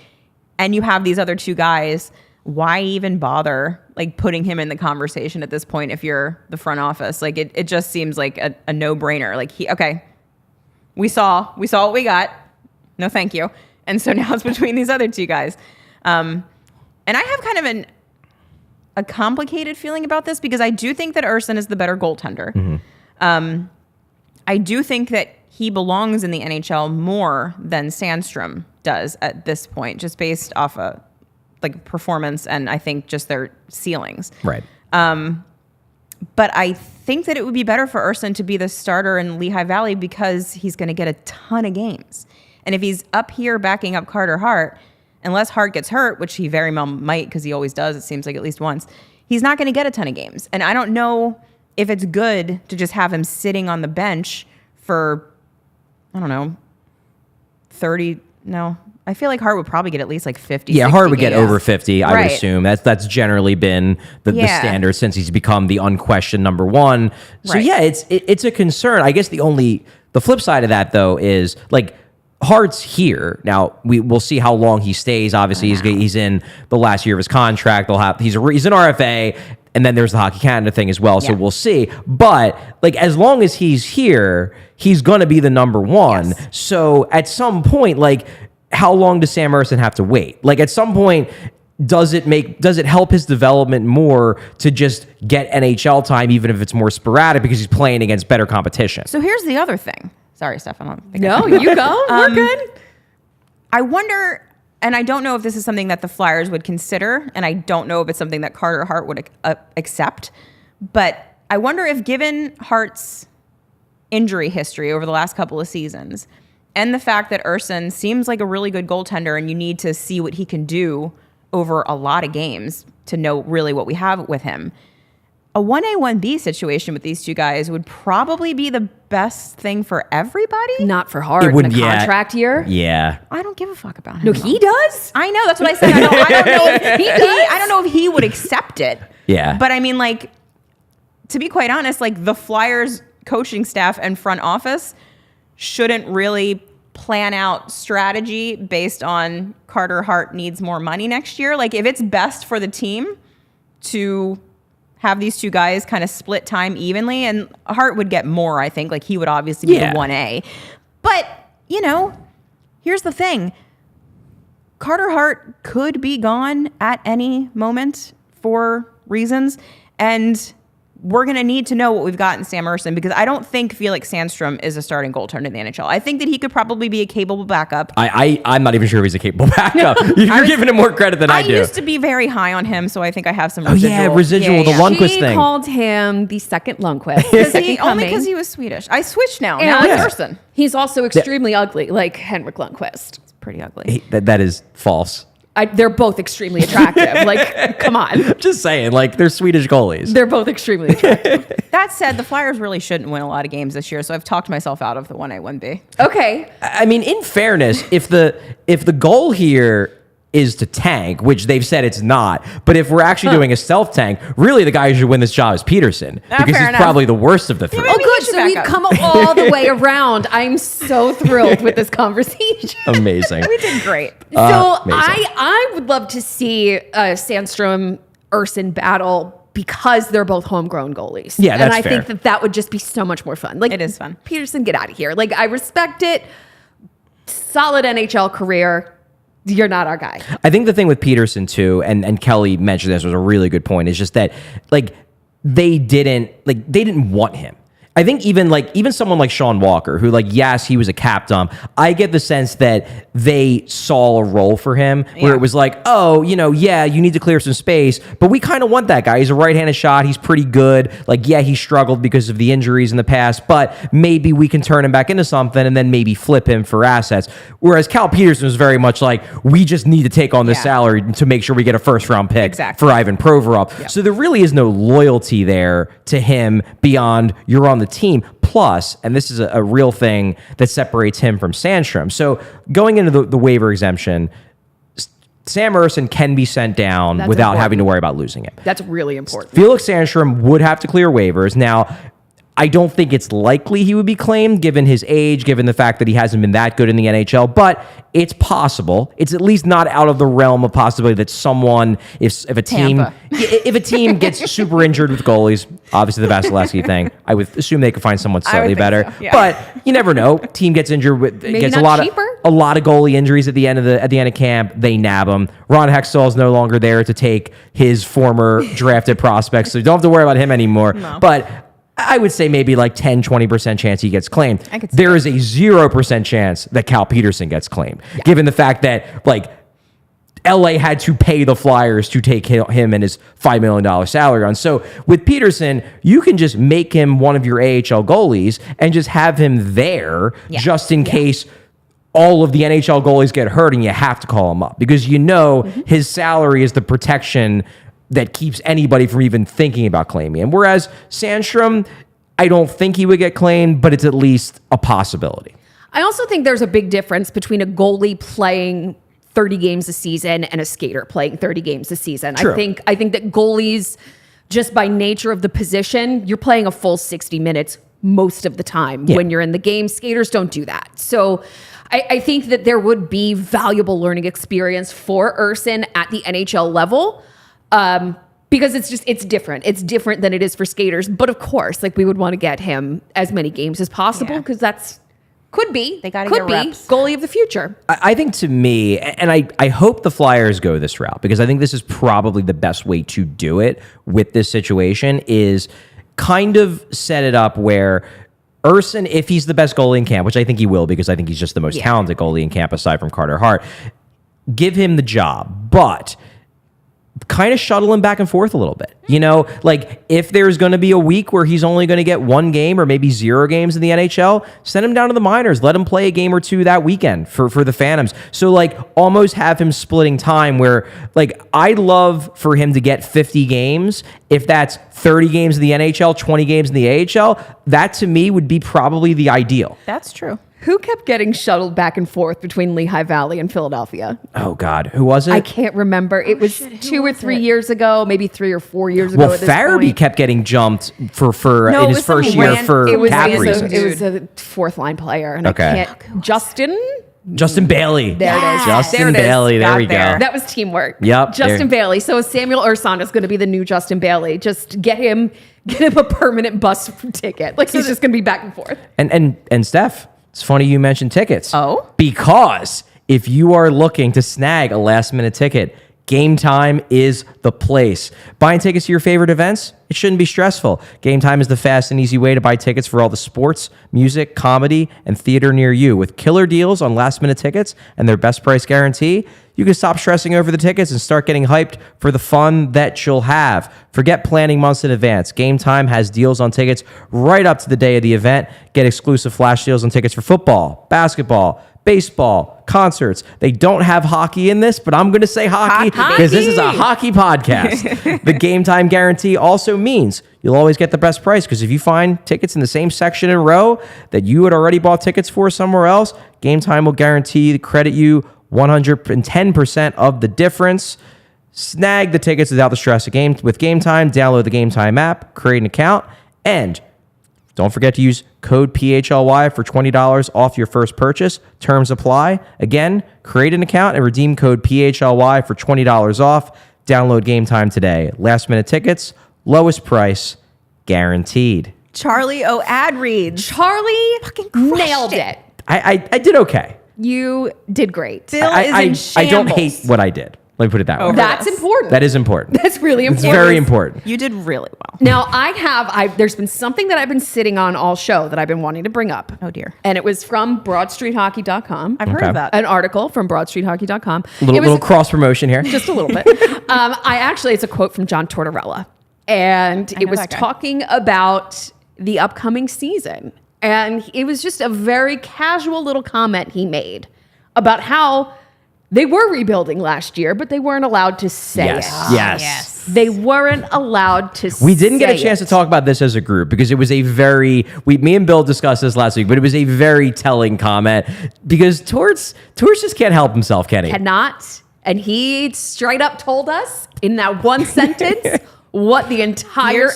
and you have these other 2 guys, why even bother like putting him in the conversation at this point if you're the front office? Like, it just seems like a no-brainer. Like, we saw what we got. No, thank you. And so now it's between these other 2 guys. And I have kind of a complicated feeling about this because I do think that Ersson is the better goaltender. Mm-hmm. I do think that he belongs in the NHL more than Sandstrom does at this point, just based off of like performance and I think just their ceilings. Right. But I think that it would be better for Ersson to be the starter in Lehigh Valley because he's going to get a ton of games. And if he's up here backing up Carter Hart, unless Hart gets hurt, which he very well might because he always does, it seems like at least once, he's not going to get a ton of games. And I don't know if it's good to just have him sitting on the bench for, I don't know, 30, no. I feel like Hart would probably get at least like 50. Yeah, 60 Hart would get games. over 50, I would Right. assume. That's generally been the standard since he's become the unquestioned number one. So Right. yeah, it's a concern. I guess the flip side of that though is like Hart's here. Now we'll see how long he stays. Obviously he's in the last year of his contract. He's an RFA, and then there's the Hockey Canada thing as well. So Yeah. we'll see. But like as long as he's here, he's going to be the number one. Yes. So at some point, like, how long does Sam Ersson have to wait? Like at some point, does it help his development more to just get NHL time, even if it's more sporadic because he's playing against better competition? So here's the other thing. Sorry, Steph. I don't think No, you go. We're good. I wonder, and I don't know if this is something that the Flyers would consider, and I don't know if it's something that Carter Hart would accept, but I wonder if given Hart's injury history over the last couple of seasons and the fact that Ersson seems like a really good goaltender and you need to see what he can do over a lot of games to know really what we have with him, a 1A, 1B situation with these two guys would probably be the best thing for everybody. Not for Hart It would- in a yeah. contract year. Yeah. I don't give a fuck about him. No, he does. I know, that's what I said. I don't know if I don't know if he would accept it. Yeah. But I mean, like, to be quite honest, like the Flyers coaching staff and front office shouldn't really plan out strategy based on Carter Hart needs more money next year. Like if it's best for the team to have these two guys kind of split time evenly, and Hart would get more, I think. Like he would obviously be Yeah. the 1A. But, you know, here's the thing. Carter Hart could be gone at any moment for reasons, and we're going to need to know what we've got in Sam Ersson because I don't think Felix Sandstrom is a starting goaltender in the NHL. I think that he could probably be a capable backup. I'm not even sure if he's a capable backup. You're giving him more credit than I do. used to be very high on him, so I think I have some Oh, residual. yeah, residual, the Lundqvist She thing. called him the second Lundqvist. Only because he was Swedish. I switched now. Now And it's Ersson. he's also extremely ugly, like Henrik Lundqvist. It's pretty ugly. That is false. They're both extremely attractive. Like, come on. Just saying, like they're Swedish goalies. They're both extremely attractive. That said, the Flyers really shouldn't win a lot of games this year, so I've talked myself out of the 1A, 1B. Okay. I mean, in fairness, if the goal here is to tank, which they've said it's not, but if we're actually doing a stealth tank, really the guy who should win this job is Peterson because fair he's enough. probably the worst of the three. maybe Oh, he good. should So back we've up. come all the way around. I'm so thrilled with this conversation. Amazing. We did great. So amazing. I would love to see a Sandstrom Ersson battle because they're both homegrown goalies. Yeah, that's and I fair. think that would just be so much more fun. Like It is fun. Peterson, get out of here. Like I respect it. Solid NHL career. You're not our guy. I think the thing with Peterson too, and Kelly mentioned this was a really good point, is just that like they didn't want him. I think even someone like Sean Walker, who like, yes, he was a cap dump. I get the sense that they saw a role for him where Yeah. it was like, oh, you need to clear some space, but we kind of want that guy. He's a right-handed shot. He's pretty good. Like, yeah, he struggled because of the injuries in the past, but maybe we can turn him back into something and then maybe flip him for assets. Whereas Cal Peterson was very much like, we just need to take on this Yeah. salary to make sure we get a first-round pick Exactly. for Ivan Provorov. So there really is no loyalty there to him beyond you're on the team. Plus, and this is a real thing that separates him from Sandstrom. So going into the waiver exemption, Sam Ersson can be sent down That's without important. having to worry about losing it. That's really important. Felix Sandstrom would have to clear waivers. Now, I don't think it's likely he would be claimed given his age, given the fact that he hasn't been that good in the NHL, but it's possible. It's at least not out of the realm of possibility that someone, if a team Tampa. if a team gets super injured with goalies, obviously the Vasilevsky thing, I would assume they could find someone slightly think better. so, yeah. But you never know. Team gets injured with gets not cheaper? a lot of goalie injuries at the end of camp. They nab him. Ron Hextall is no longer there to take his former drafted prospects, so you don't have to worry about him anymore. No. But I would say maybe like 10-20% chance he gets claimed. I could see There is a 0% chance that Cal Peterson gets claimed, given the fact that like LA had to pay the Flyers to take him and his $5 million salary on. So with Peterson, you can just make him one of your AHL goalies and just have him there just in case all of the NHL goalies get hurt and you have to call him up, because his salary is the protection that keeps anybody from even thinking about claiming him. Whereas Sandstrom, I don't think he would get claimed, but it's at least a possibility. I also think there's a big difference between a goalie playing 30 games a season and a skater playing 30 games a season. True. I think that goalies, just by nature of the position, you're playing a full 60 minutes most of the time when you're in the game. Skaters don't do that. So I think that there would be valuable learning experience for Ersson at the NHL level, because it's different. It's different than it is for skaters. But of course, we would want to get him as many games as possible, because they got to get reps. Goalie of the future. I think, to me, and I hope the Flyers go this route, because I think this is probably the best way to do it with this situation, is kind of set it up where Ersson, if he's the best goalie in camp, which I think he will, because I think he's just the most talented goalie in camp aside from Carter Hart, give him the job, but kind of shuttle him back and forth a little bit. If there's going to be a week where he's only going to get 1 game or maybe 0 games in the NHL, send him down to the minors. Let him play a game or 2 that weekend for the Phantoms. So almost have him splitting time where I'd love for him to get 50 games. If that's 30 games in the NHL, 20 games in the AHL, that to me would be probably the ideal. That's true. Who kept getting shuttled back and forth between Lehigh Valley and Philadelphia? Oh, God. Who was it? I can't remember. It was 2 or 3 years ago, maybe 3 or 4 years ago. Well, Farabee kept getting jumped for in his first year for cap reasons. It was a fourth-line player. And I can't... Justin Bailey. There it is. Justin Bailey. There we go. That was teamwork. Yep. Justin Bailey. So Samuel Ersson is going to be the new Justin Bailey. Just get him a permanent bus ticket. He's just going to be back and forth. And Steph, it's funny you mentioned tickets. Oh? Because if you are looking to snag a last-minute ticket, Gametime is the place. Buying tickets to your favorite events, it shouldn't be stressful. Gametime is the fast and easy way to buy tickets for all the sports, music, comedy, and theater near you. With killer deals on last-minute tickets and their best price guarantee, you can stop stressing over the tickets and start getting hyped for the fun that you'll have. Forget planning months in advance. Gametime has deals on tickets right up to the day of the event. Get exclusive flash deals on tickets for football, basketball, baseball, concerts. They don't have hockey in this, but I'm going to say hockey because this is a hockey podcast. The Gametime guarantee also means you'll always get the best price, because if you find tickets in the same section and row that you had already bought tickets for somewhere else, Gametime will guarantee to credit you 110% of the difference. Snag the tickets without the stress of with Gametime. Download the Gametime app, create an account, and don't forget to use code PHLY for $20 off your first purchase. Terms apply. Again, create an account and redeem code PHLY for $20 off. Download Gametime today. Last minute tickets, lowest price, guaranteed. Charlie O ad reads. Charlie fucking nailed it. I did okay. You did great. Bill is in shambles. I don't hate what I did. Let me put it that way. That's important. That is important. That's really important. It's very important. You did really well. Now, there's been something that I've been sitting on all show that I've been wanting to bring up. Oh, dear. And it was from BroadStreetHockey.com. I've heard of that. An article from BroadStreetHockey.com. Little cross promotion here. Just a little bit. It's a quote from John Tortorella. And it was talking about the upcoming season. And it was just a very casual little comment he made about how they were rebuilding last year, but they weren't allowed to say it. Yes. They weren't allowed to say it. We didn't get a chance to talk about this as a group because it was me and Bill discussed this last week, but it was a very telling comment because Torts just can't help himself, can he? Cannot. And he straight up told us in that one sentence what the entire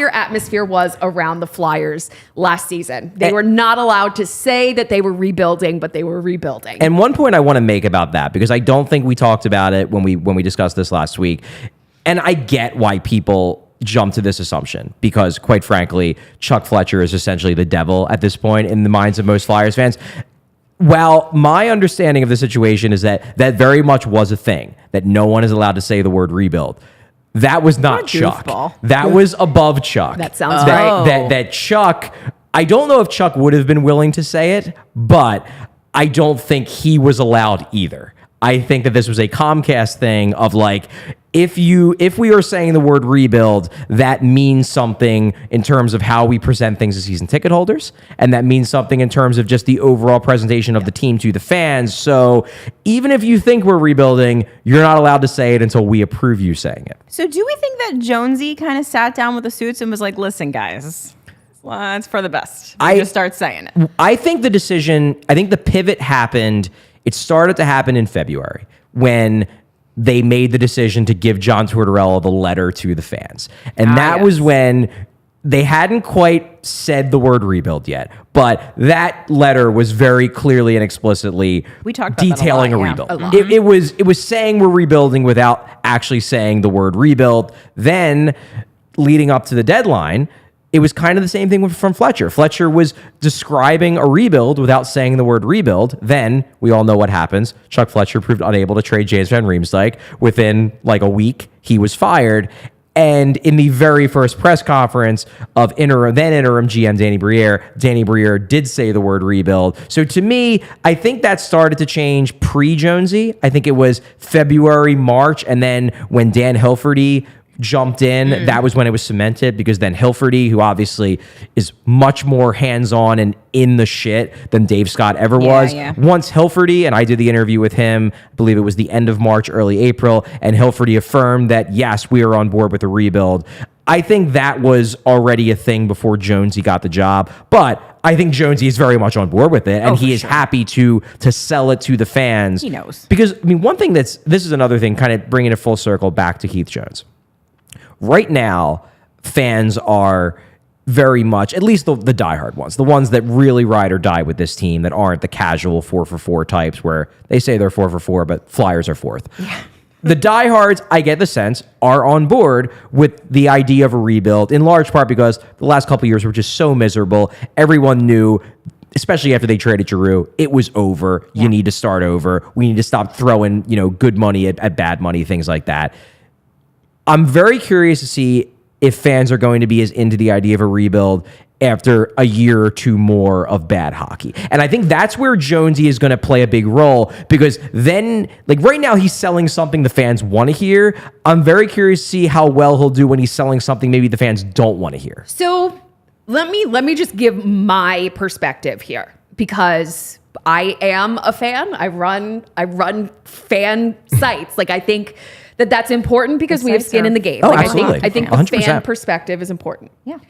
atmosphere was around the Flyers last season. They were not allowed to say that they were rebuilding, but they were rebuilding. And one point I want to make about that, because I don't think we talked about it when we discussed this last week, and I get why people jump to this assumption, because quite frankly, Chuck Fletcher is essentially the devil at this point in the minds of most Flyers fans. Well, my understanding of the situation is that very much was a thing, that no one is allowed to say the word rebuild. That was not Chuck. That was above Chuck. That sounds right. That Chuck, I don't know if Chuck would have been willing to say it, but I don't think he was allowed either. I think that this was a Comcast thing of like, if we are saying the word rebuild, that means something in terms of how we present things to season ticket holders, and that means something in terms of just the overall presentation of the team to the fans. So even if you think we're rebuilding, you're not allowed to say it until we approve you saying it. So do we think that Jonesy kind of sat down with the suits and was like, listen, guys, it's for the best. Just start saying it. I think the pivot happened. It started to happen in February when they made the decision to give John Tortorella the letter to the fans. And that was when they hadn't quite said the word rebuild yet, but that letter was very clearly and explicitly detailing a rebuild. It was saying we're rebuilding without actually saying the word rebuild. Then leading up to the deadline, it was kind of the same thing from Fletcher. Fletcher was describing a rebuild without saying the word rebuild. Then we all know what happens. Chuck Fletcher proved unable to trade James Van Riemsdyk. Within like a week, he was fired. And in the very first press conference of interim GM Danny Briere did say the word rebuild. So to me, I think that started to change pre-Jonesy. I think it was February, March, and then when Dan Hilferty jumped in, that was when it was cemented, because then Hilferty, who obviously is much more hands-on and in the shit than Dave Scott ever was. Once Hilferty, and I did the interview with him, I believe it was the end of March, early April, and Hilferty affirmed that, yes, we are on board with the rebuild. I think that was already a thing before Jonesy got the job, but I think Jonesy is very much on board with it, and he is happy to sell it to the fans. He knows. Because, I mean, one thing this is another thing, kind of bringing it full circle back to Heath Jones. Right now, fans are very much, at least the diehard ones, the ones that really ride or die with this team, that aren't the casual 4-for-4 types where they say they're 4-for-4, but Flyers are fourth. Yeah. The diehards, I get the sense, are on board with the idea of a rebuild, in large part because the last couple of years were just so miserable. Everyone knew, especially after they traded Giroux, it was over. Yeah. You need to start over. We need to stop throwing, good money at bad money, things like that. I'm very curious to see if fans are going to be as into the idea of a rebuild after a year or two more of bad hockey. And I think that's where Jonesy is going to play a big role, because then, like right now, he's selling something the fans want to hear. I'm very curious to see how well he'll do when he's selling something maybe the fans don't want to hear. So let me just give my perspective here, because I am a fan. I run fan sites. Like, I think that's important because we have skin in the game. Oh, like, absolutely. I think the 100%. Fan perspective is important. Yeah.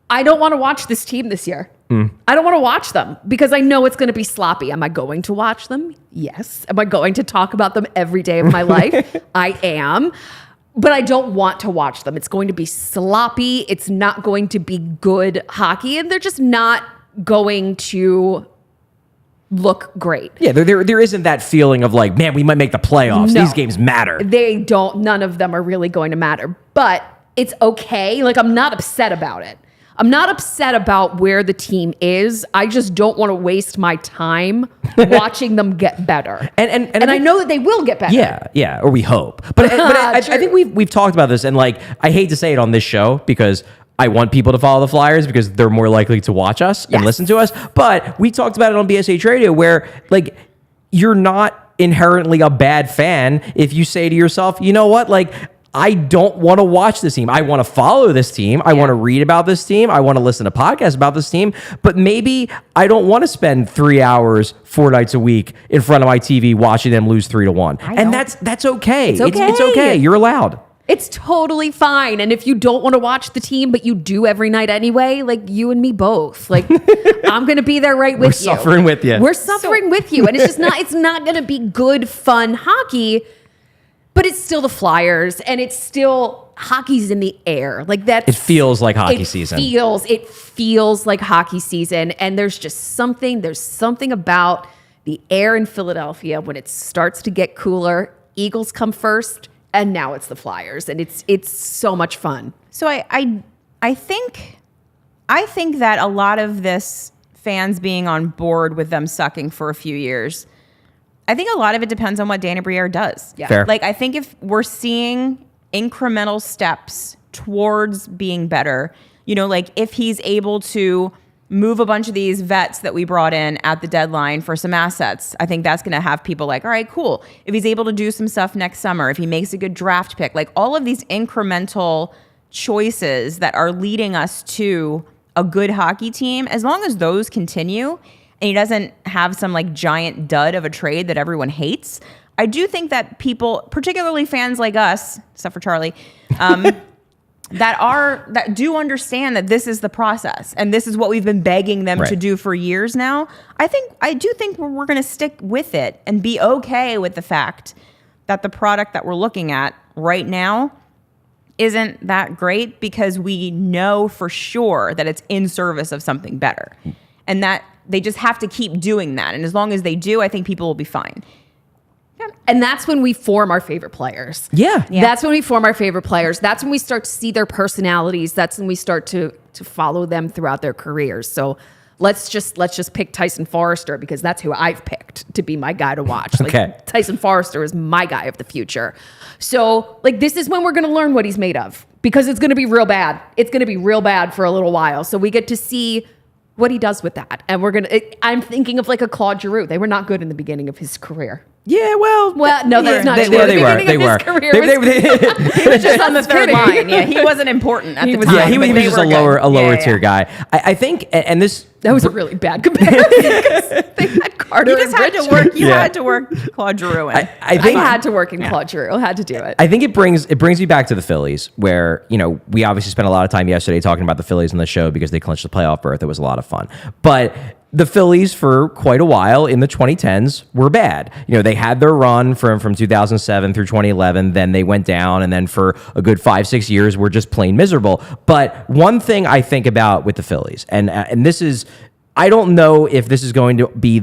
I don't want to watch this team this year. I don't want to watch them because I know it's going to be sloppy. Am I going to watch them? Yes. Am I going to talk about them every day of my life? I am. But I don't want to watch them. It's going to be sloppy. It's not going to be good hockey, and they're just not going to look great. Yeah, there isn't that feeling of like, man, we might make the playoffs. No, these games matter. They don't. None of them are really going to matter. But it's okay. Like, I'm not upset about it. I'm not upset about where the team is. I just don't want to waste my time watching them get better. And I know that they will get better. Yeah, or we hope. But I think we've talked about this, and like, I hate to say it on this show because I want people to follow the Flyers because they're more likely to watch us and listen to us. But we talked about it on BSH Radio where, like, you're not inherently a bad fan if you say to yourself, you know what, like, I don't want to watch this team. I want to follow this team. I want to read about this team. I want to listen to podcasts about this team. But maybe I don't want to spend 3 hours, 4 nights a week in front of my TV watching them lose 3-1. And that's okay. It's okay. You're allowed. It's totally fine. And if you don't want to watch the team, but you do every night anyway, like you and me both, like I'm going to be there right with you. We're suffering with you. We're suffering with you. And it's just not, it's not going to be good, fun hockey, but it's still the Flyers and it's still hockey's in the air. Like that. It feels like hockey season. It feels like hockey season. And there's something about the air in Philadelphia when it starts to get cooler. Eagles come first. And now it's the Flyers, and it's so much fun. So I think that a lot of this fans being on board with them sucking for a few years, I think a lot of it depends on what Danny Briere does. Yeah. Fair. Like, I think if we're seeing incremental steps towards being better, like if he's able to move a bunch of these vets that we brought in at the deadline for some assets. I think that's going to have people like, all right, cool. If he's able to do some stuff next summer, if he makes a good draft pick, like all of these incremental choices that are leading us to a good hockey team, as long as those continue and he doesn't have some like giant dud of a trade that everyone hates, I do think that people, particularly fans like us, except for Charlie, that do understand that this is the process and this is what we've been begging them to do for years now. I do think we're going to stick with it and be okay with the fact that the product that we're looking at right now isn't that great, because we know for sure that it's in service of something better, and that they just have to keep doing that. And as long as they do, I think people will be fine. And that's when we form our favorite players. Yeah. That's when we form our favorite players. That's when we start to see their personalities. That's when we start to follow them throughout their careers. So let's just pick Tyson Forrester, because that's who I've picked to be my guy to watch. Like, Tyson Forrester is my guy of the future. So like, this is when we're going to learn what he's made of, because it's going to be real bad. It's going to be real bad for a little while. So we get to see what he does with that. And I'm thinking of like a Claude Giroux. They were not good in the beginning of his career. Yeah, well, no, that's not true. They were. He was just on the third line. Yeah, he wasn't important at the time. Yeah, he was just a lower tier guy. I think, and this that was a really bad comparison. They had Carter. You just had to work. You had to work Claude Giroux in. I had to work in Claude Giroux. I had to do it. I think it brings me back to the Phillies, where we obviously spent a lot of time yesterday talking about the Phillies on the show because they clinched the playoff berth. It was a lot of fun, but the Phillies for quite a while in the 2010s were bad. They had their run from 2007 through 2011. Then they went down, and then for a good 5-6 years were just plain miserable. But one thing I think about with the Phillies, and this is, I don't know if this is going to be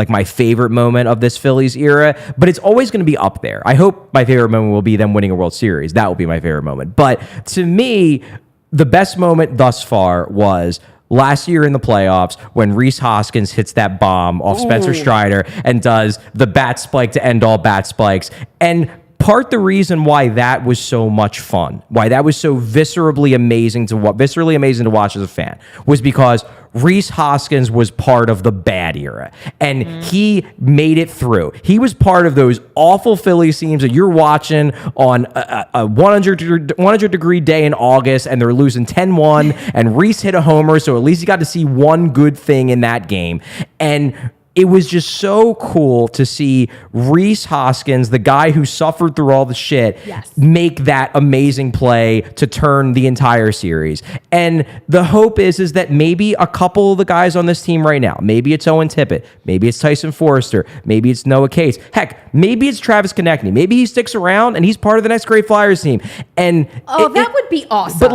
my favorite moment of this Phillies era, but it's always going to be up there. I hope my favorite moment will be them winning a World Series. That will be my favorite moment. But to me, the best moment thus far was last year in the playoffs when Rhys Hoskins hits that bomb off Spencer Strider and does the bat spike to end all bat spikes. And the reason why that was so much fun, why that was so viscerally amazing to watch as a fan, was because Rhys Hoskins was part of the bad era, and he made it through. He was part of those awful Phillies teams that you're watching on a 100-degree day in August, and they're losing 10-1, and Rhys hit a homer, so at least you got to see one good thing in that game. And it was just so cool to see Rhys Hoskins, the guy who suffered through all the shit, make that amazing play to turn the entire series. And the hope is that maybe a couple of the guys on this team right now, maybe it's Owen Tippett, maybe it's Tyson Forrester, maybe it's Noah Cates, heck, maybe it's Travis Konechny, maybe he sticks around and he's part of the next great Flyers team. And that would be awesome. But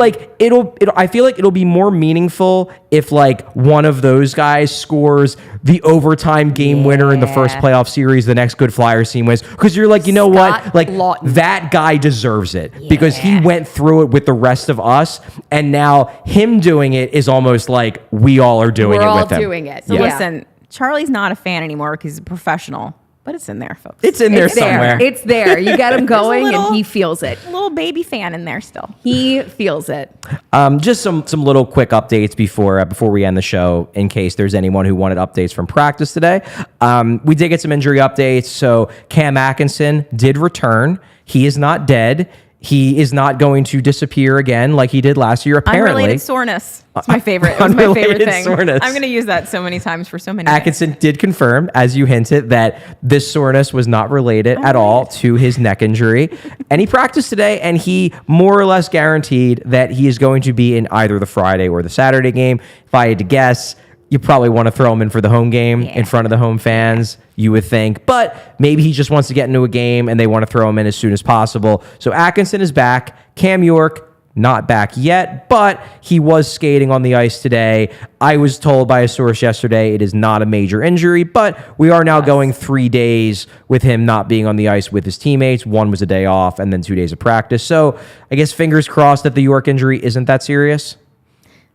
I feel like it'll be more meaningful if one of those guys scores the overtime game winner in the first playoff series the next good Flyers team wins, because you're like, that guy deserves it because he went through it with the rest of us, and now him doing it is almost like we all are doing it with him. We're all doing it. So listen, Charlie's not a fan anymore because he's a professional. But it's in there, folks. It's in there somewhere. It's there. You get him going, and he feels it. A little baby fan in there still. He feels it. Just some little quick updates before we end the show, in case there's anyone who wanted updates from practice today. We did get some injury updates. So Cam Atkinson did return. He is not dead. He is not going to disappear again like he did last year, apparently. Unrelated soreness. It's my favorite. It was my favorite thing. Soreness. I'm going to use that so many times for so many Atkinson did confirm, as you hinted, that this soreness was not related at all to his neck injury. And he practiced today, and he more or less guaranteed that he is going to be in either the Friday or the Saturday game. If I had to guess, you probably want to throw him in for the home game in front of the home fans, you would think. But maybe he just wants to get into a game and they want to throw him in as soon as possible. So Atkinson is back. Cam York, not back yet, but he was skating on the ice today. I was told by a source yesterday it is not a major injury, but we are now going 3 days with him not being on the ice with his teammates. One was a day off and then 2 days of practice. So I guess fingers crossed that the York injury isn't that serious.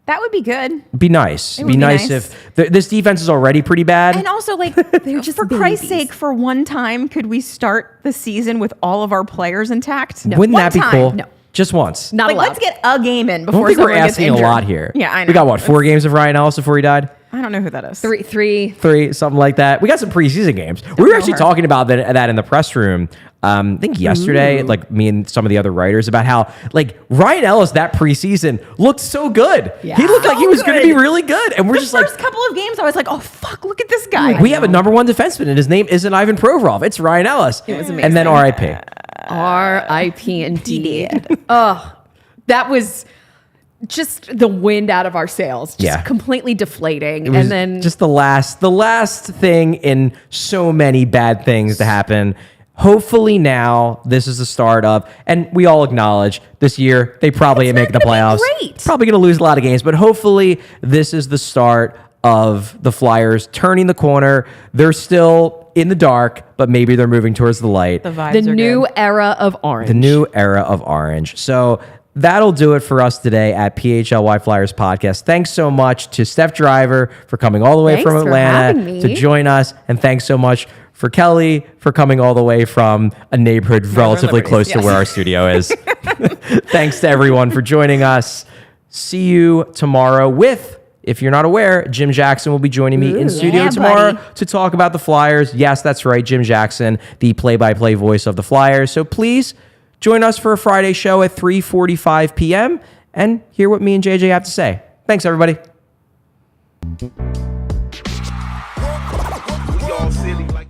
That would be good. Be nice. It'd be nice if this defense is already pretty bad. And also, they're just for Christ's sake, for one time, could we start the season with all of our players intact? No. Wouldn't that be cool? No. Just once. Not Like, allowed. let's get a game in I before don't think we're someone gets asking injured. a lot here. Yeah, I know. We got, what, 4 games of Ryan Ellis before he died? I don't know who that is. Three. 3, something like that. We got some preseason games. We were know actually her. talking about that in the press room. I think yesterday, like me and some of the other writers, about how like Ryan Ellis that preseason looked so good. Yeah. He looked like he So was going to be good. really good, and we're The just first like, couple of games, I was like, oh, fuck, look at this guy. we have a number 1 defenseman, and his name isn't Ivan Provorov. It's Ryan Ellis. It was And then amazing. RIP. R.I.P. indeed. Oh, that was just the wind out of our sails. Just Yeah. completely deflating. It was And then just the last thing in so many bad things to happen. Hopefully now this is the start of, and we all acknowledge this year they probably ain't making the not gonna playoffs. be great. Probably going to lose a lot of games, but hopefully this is the start of the Flyers turning the corner. They're still in the dark, but maybe they're moving towards the light. The vibes the are new good. era of orange. The new era of orange. So that'll do it for us today at PHLY Flyers Podcast. Thanks so much to Steph Driver for coming all the way Thanks from for Atlanta having me. to join us. And thanks so much for Kelly for coming all the way from a neighborhood relatively Liberties, close to yes. where our studio is. Thanks to everyone for joining us. See you tomorrow with, if you're not aware, Jim Jackson will be joining me in studio yeah, tomorrow buddy. to talk about the Flyers. Yes, that's right, Jim Jackson, the play-by-play voice of the Flyers. So please join us for a Friday show at 3:45 p.m. and hear what me and JJ have to say. Thanks, everybody. We all silly like